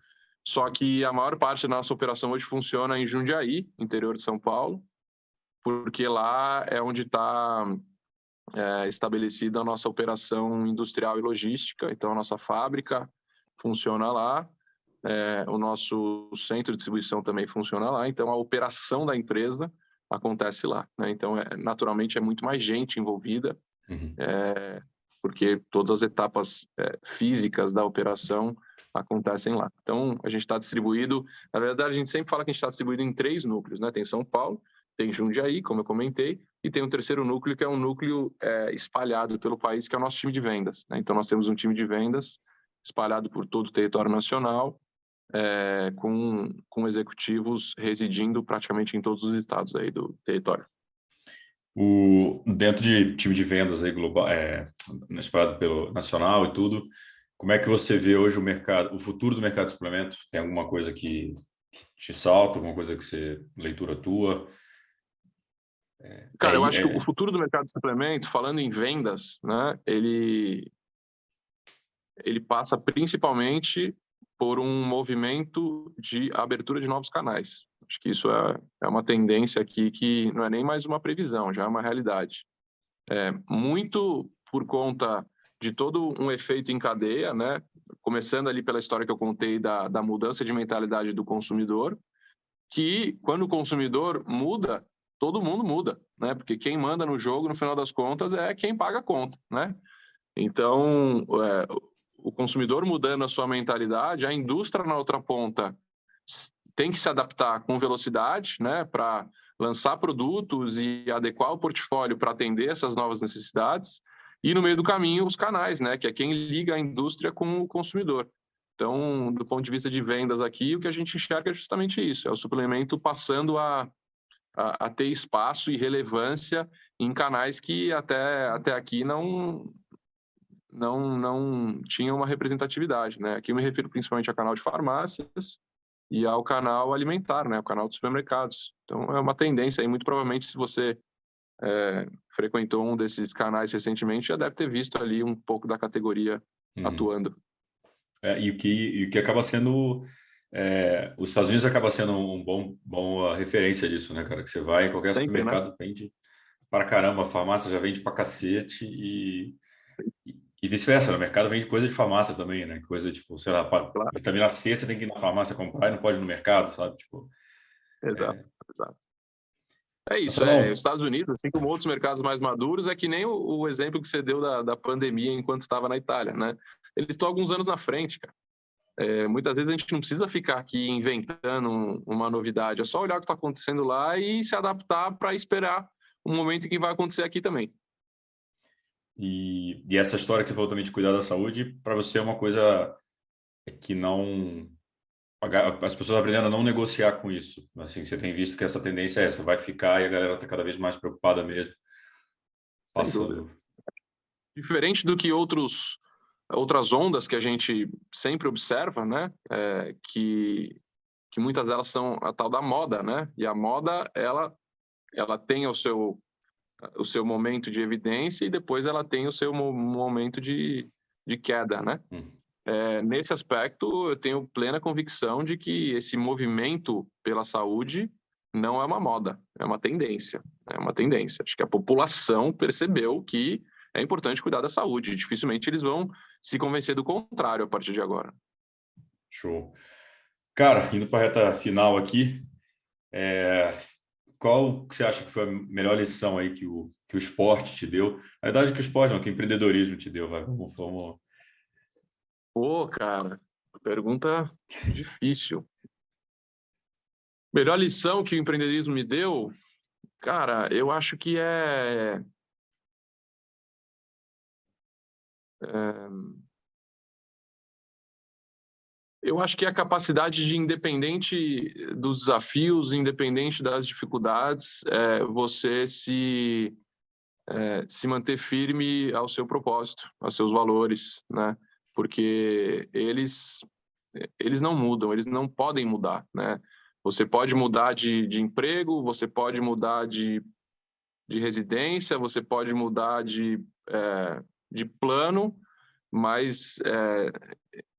só que a maior parte da nossa operação hoje funciona em Jundiaí, interior de São Paulo, porque lá é onde está estabelecida a nossa operação industrial e logística, então a nossa fábrica funciona lá, o nosso centro de distribuição também funciona lá, então a operação da empresa acontece lá, né? Então, naturalmente, é muito mais gente envolvida, Uhum. porque todas as etapas físicas da operação acontecem lá. Então, a gente está distribuído, na verdade, a gente sempre fala que a gente está distribuído em 3 núcleos, né? Tem São Paulo, tem Jundiaí, como eu comentei, e tem um terceiro núcleo, que é um núcleo espalhado pelo país, que é o nosso time de vendas, né? Então, nós temos um time de vendas espalhado por todo o território nacional, com executivos residindo praticamente em todos os estados aí do território. Dentro de time de vendas aí global, espalhado pelo nacional e tudo, como é que você vê hoje o mercado, o futuro do mercado de suplemento? Tem alguma coisa que te salta, alguma coisa que você, leitura tua? Cara, eu acho que o futuro do mercado de suplemento, falando em vendas, né, ele passa principalmente por um movimento de abertura de novos canais. Acho que isso é uma tendência aqui que não é nem mais uma previsão, já é uma realidade. Muito por conta de todo um efeito em cadeia, né? Começando ali pela história que eu contei da mudança de mentalidade do consumidor, que quando o consumidor muda, todo mundo muda, né? Porque quem manda no jogo, no final das contas, é quem paga a conta, né? Então, o consumidor mudando a sua mentalidade, a indústria na outra ponta tem que se adaptar com velocidade, né? Para lançar produtos e adequar o portfólio para atender essas novas necessidades. E no meio do caminho, os canais, né? Que é quem liga a indústria com o consumidor. Então, do ponto de vista de vendas aqui, o que a gente enxerga é justamente isso, é o suplemento passando a ter espaço e relevância em canais que até aqui não tinham uma representatividade, né? Aqui eu me refiro principalmente ao canal de farmácias e ao canal alimentar, né? O canal dos supermercados. Então, é uma tendência aí, muito provavelmente, se você frequentou um desses canais recentemente, já deve ter visto ali um pouco da categoria atuando. E o que acaba sendo... os Estados Unidos acaba sendo um bom referência disso, né, cara? Que você vai em qualquer Sempre, né? supermercado, vende para caramba, a farmácia já vende para cacete e vice-versa, no mercado vende coisa de farmácia também, né? Coisa tipo, sei lá, Claro. vitamina C você tem que ir na farmácia comprar e não pode ir no mercado, sabe? Tipo, Exato, exato. É isso, Marcelão, os Estados Unidos, assim como outros mercados mais maduros, é que nem o exemplo que você deu da pandemia enquanto estava na Itália, né? Eles estão alguns anos na frente, cara. Muitas vezes a gente não precisa ficar aqui inventando uma novidade, é só olhar o que está acontecendo lá e se adaptar para esperar o momento em que vai acontecer aqui também. e essa história que você falou também de cuidar da saúde, para você é uma coisa que não... As pessoas aprenderam a não negociar com isso. Assim, você tem visto que essa tendência é essa, vai ficar e a galera está cada vez mais preocupada mesmo. Sem dúvida. Passando. Diferente do que outras ondas que a gente sempre observa, né? Que muitas delas são a tal da moda, né? E a moda, ela tem o seu momento de evidência e depois ela tem o seu momento de queda, né? Nesse aspecto, eu tenho plena convicção de que esse movimento pela saúde não é uma moda, é uma tendência. É uma tendência. Acho que a população percebeu que é importante cuidar da saúde. Dificilmente eles vão se convencer do contrário a partir de agora. Show. Cara, indo para a reta final aqui, qual que você acha que foi a melhor lição aí que o esporte te deu? Na verdade, que o esporte não, que o empreendedorismo te deu. Vai. Vamos... Pô, cara, pergunta difícil. Melhor lição que o empreendedorismo me deu? Cara, eu acho que eu acho que é a capacidade de, independente dos desafios, independente das dificuldades, você se manter firme ao seu propósito, aos seus valores, né? Porque eles não mudam, eles não podem mudar, né? Você pode mudar de emprego, você pode mudar de residência, você pode mudar de plano, mas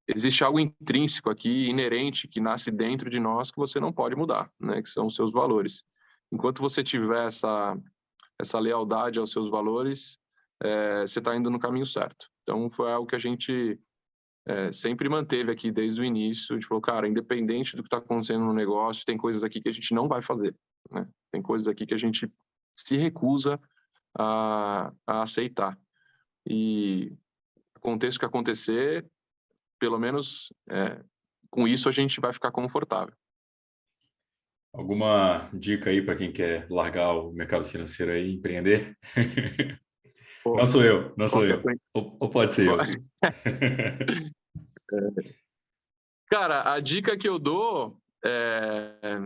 existe algo intrínseco aqui, inerente, que nasce dentro de nós que você não pode mudar, né? Que são os seus valores. Enquanto você tiver essa lealdade aos seus valores, você está indo no caminho certo. Então, foi algo que a gente sempre manteve aqui desde o início. A gente falou, cara, independente do que está acontecendo no negócio, tem coisas aqui que a gente não vai fazer, né? Tem coisas aqui que a gente se recusa a aceitar. E aconteça o que acontecer, pelo menos com isso a gente vai ficar confortável. Alguma dica aí para quem quer largar o mercado financeiro aí e empreender? Pô, Não sou eu, não sou qual que é eu. Ou pode ser eu. Cara, a dica que eu dou é...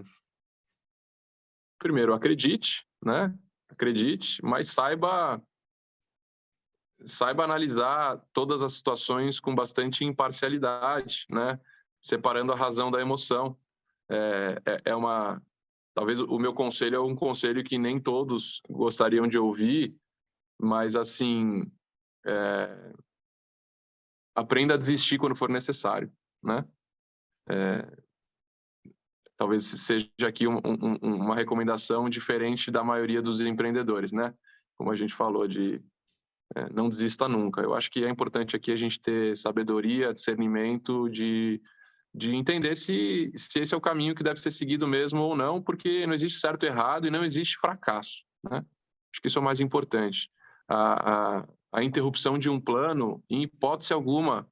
Primeiro, acredite, né? Acredite, mas saiba analisar todas as situações com bastante imparcialidade, né? Separando a razão da emoção. Talvez o meu conselho é um conselho que nem todos gostariam de ouvir, mas assim, aprenda a desistir quando for necessário, né? Talvez seja aqui uma recomendação diferente da maioria dos empreendedores, né? Como a gente falou de não desista nunca. Eu acho que é importante aqui a gente ter sabedoria, discernimento de entender se esse é o caminho que deve ser seguido mesmo ou não, porque não existe certo e errado e não existe fracasso, né? Acho que isso é o mais importante. A interrupção de um plano, em hipótese alguma,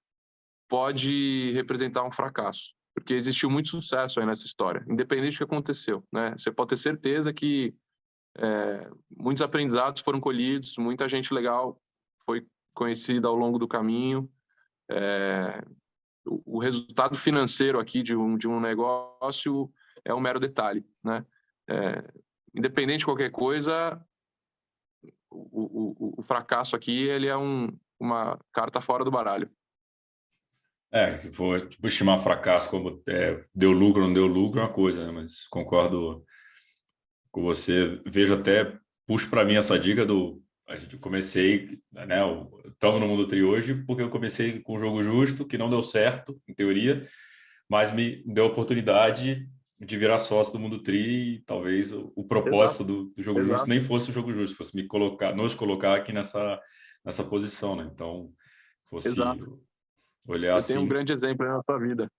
pode representar um fracasso, porque existiu muito sucesso aí nessa história, independente do que aconteceu, né? Você pode ter certeza que muitos aprendizados foram colhidos, muita gente legal foi conhecida ao longo do caminho. o resultado financeiro aqui de um negócio é um mero detalhe, né? Independente de qualquer coisa, o fracasso aqui ele é uma carta fora do baralho. Se for tipo, estimar fracasso como deu lucro ou não deu lucro é uma coisa, né? Mas concordo com você. Vejo até, puxo para mim essa dica do... A gente comecei, né? Estamos no Mundo Tri hoje porque eu comecei com o Jogo Justo, que não deu certo, em teoria, mas me deu a oportunidade de virar sócio do Mundo Tri e talvez o Exato, propósito do Jogo Justo exato, nem fosse o Jogo Justo, fosse nos colocar aqui nessa posição, né? Então, fosse exato. olhar Você tem um assim. grande exemplo aí na sua vida.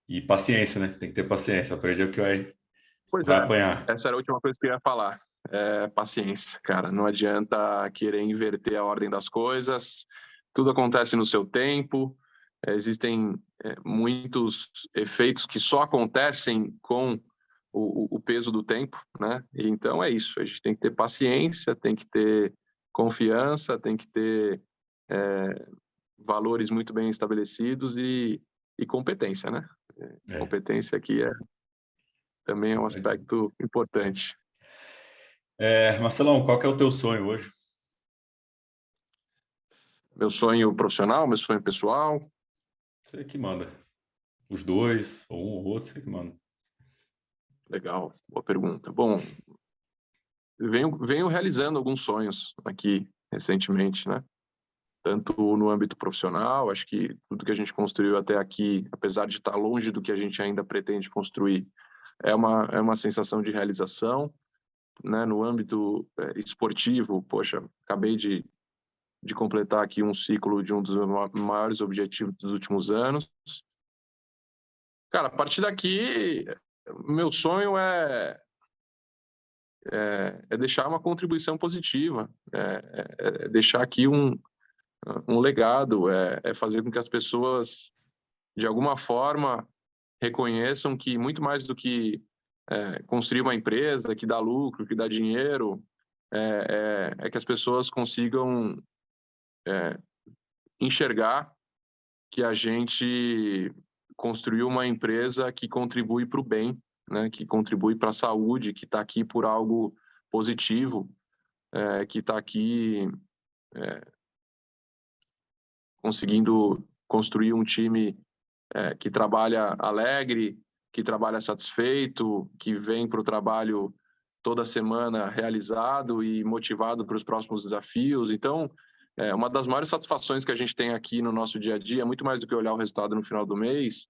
E paciência, né? Tem que ter paciência. Aprende o que Pois vai é, apanhar. essa era a última coisa que eu ia falar. Paciência, cara. Não adianta querer inverter a ordem das coisas. Tudo acontece no seu tempo. Existem muitos efeitos que só acontecem com o peso do tempo, né? Então é isso. A gente tem que ter paciência, tem que ter confiança, tem que ter valores muito bem estabelecidos e competência, né? É, Competência aqui também é isso um é verdade. aspecto importante. Marcelão, qual que é o teu sonho hoje? Meu sonho profissional, meu sonho pessoal. Você que manda. Os dois, ou um ou outro, você que manda. Legal, boa pergunta. Bom, venho realizando alguns sonhos aqui recentemente, né? Tanto no âmbito profissional, acho que tudo que a gente construiu até aqui, apesar de estar longe do que a gente ainda pretende construir, é uma sensação de realização, né? No âmbito esportivo, poxa, acabei de completar aqui um ciclo de um dos maiores objetivos dos últimos anos. Cara, a partir daqui, meu sonho é deixar uma contribuição positiva, é deixar aqui um legado, é fazer com que as pessoas, de alguma forma, reconheçam que muito mais do que construir uma empresa que dá lucro, que dá dinheiro, é que as pessoas consigam enxergar que a gente construiu uma empresa que contribui para o bem, né? Que contribui para a saúde, que está aqui por algo positivo, que está aqui conseguindo construir um time que trabalha alegre, que trabalha satisfeito, que vem para o trabalho toda semana realizado e motivado para os próximos desafios. Então, uma das maiores satisfações que a gente tem aqui no nosso dia a dia, muito mais do que olhar o resultado no final do mês,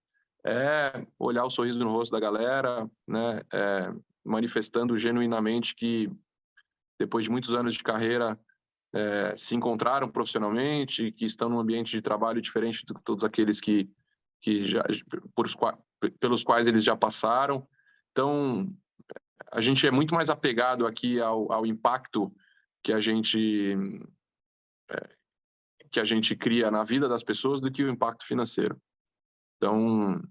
é olhar o sorriso no rosto da galera, né? Manifestando genuinamente que, depois de muitos anos de carreira, se encontraram profissionalmente, que estão num ambiente de trabalho diferente de todos aqueles que já, pelos quais eles já passaram. Então, a gente é muito mais apegado aqui ao impacto que a gente cria na vida das pessoas do que o impacto financeiro. Então,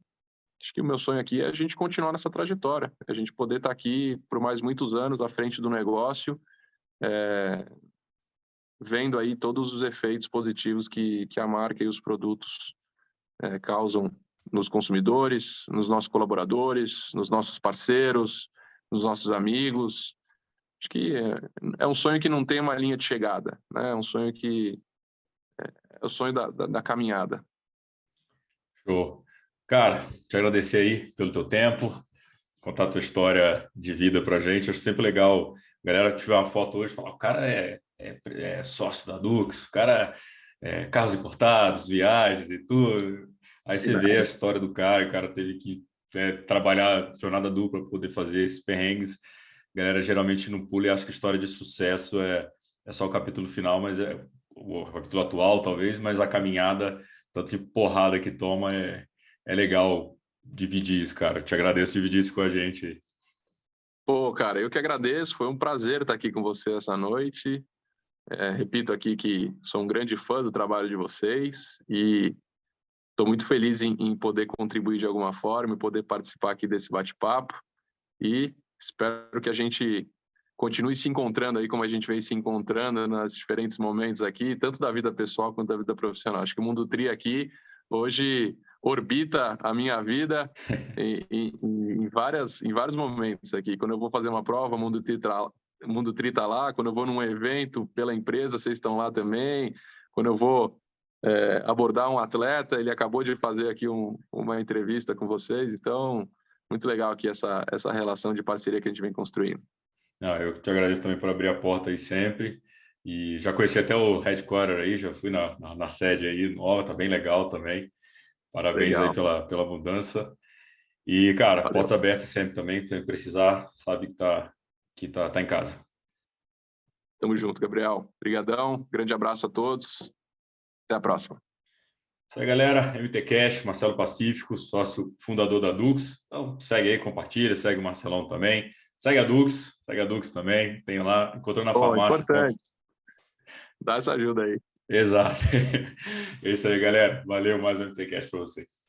acho que o meu sonho aqui é a gente continuar nessa trajetória, a gente poder estar aqui por mais muitos anos à frente do negócio, vendo aí todos os efeitos positivos que a marca e os produtos causam nos consumidores, nos nossos colaboradores, nos nossos parceiros, nos nossos amigos. Acho que é um sonho que não tem uma linha de chegada, né? É um sonho que é o sonho da caminhada. Show. Cara, te agradecer aí pelo teu tempo, contar a tua história de vida pra gente. Acho sempre legal. A galera tiver uma foto hoje e falar, o cara é sócio da Dux, o cara carros importados, viagens e tudo. Aí você vê a história do cara, o cara teve que trabalhar jornada dupla para poder fazer esses perrengues. A galera geralmente não pula e acha que história de sucesso é só o capítulo final, mas é o capítulo atual, talvez, mas a caminhada, tanto de porrada que toma, é legal dividir isso, cara. Te agradeço dividir isso com a gente. Pô, cara, eu que agradeço. Foi um prazer estar aqui com você essa noite. Repito aqui que sou um grande fã do trabalho de vocês e estou muito feliz em poder contribuir de alguma forma e poder participar aqui desse bate-papo. E espero que a gente continue se encontrando aí como a gente vem se encontrando nos diferentes momentos aqui, tanto da vida pessoal quanto da vida profissional. Acho que o Mundo Tri aqui, hoje, orbita a minha vida em vários momentos aqui. Quando eu vou fazer uma prova, o Mundo Tri tá lá. Quando eu vou num evento pela empresa, vocês estão lá também. Quando eu vou abordar um atleta, ele acabou de fazer aqui uma entrevista com vocês. Então, muito legal aqui essa relação de parceria que a gente vem construindo. Não, eu te agradeço também por abrir a porta aí sempre. E já conheci até o headquarter aí, já fui na sede aí nova, tá bem legal também. Parabéns aí Legal. pela mudança. E, cara, Valeu. portas abertas sempre também, se precisar, sabe que tá em casa. Tamo junto, Gabriel. Obrigadão. Grande abraço a todos. Até a próxima. Isso aí, galera. MT Cash, Marcelo Pacífico, sócio fundador da Dux. Então, segue aí, compartilha, segue o Marcelão também. Segue a Dux também. Tem lá, encontrando na Bom, farmácia. importante. Dá essa ajuda aí. Exato. É isso aí, galera. Valeu mais um MT Cash para vocês.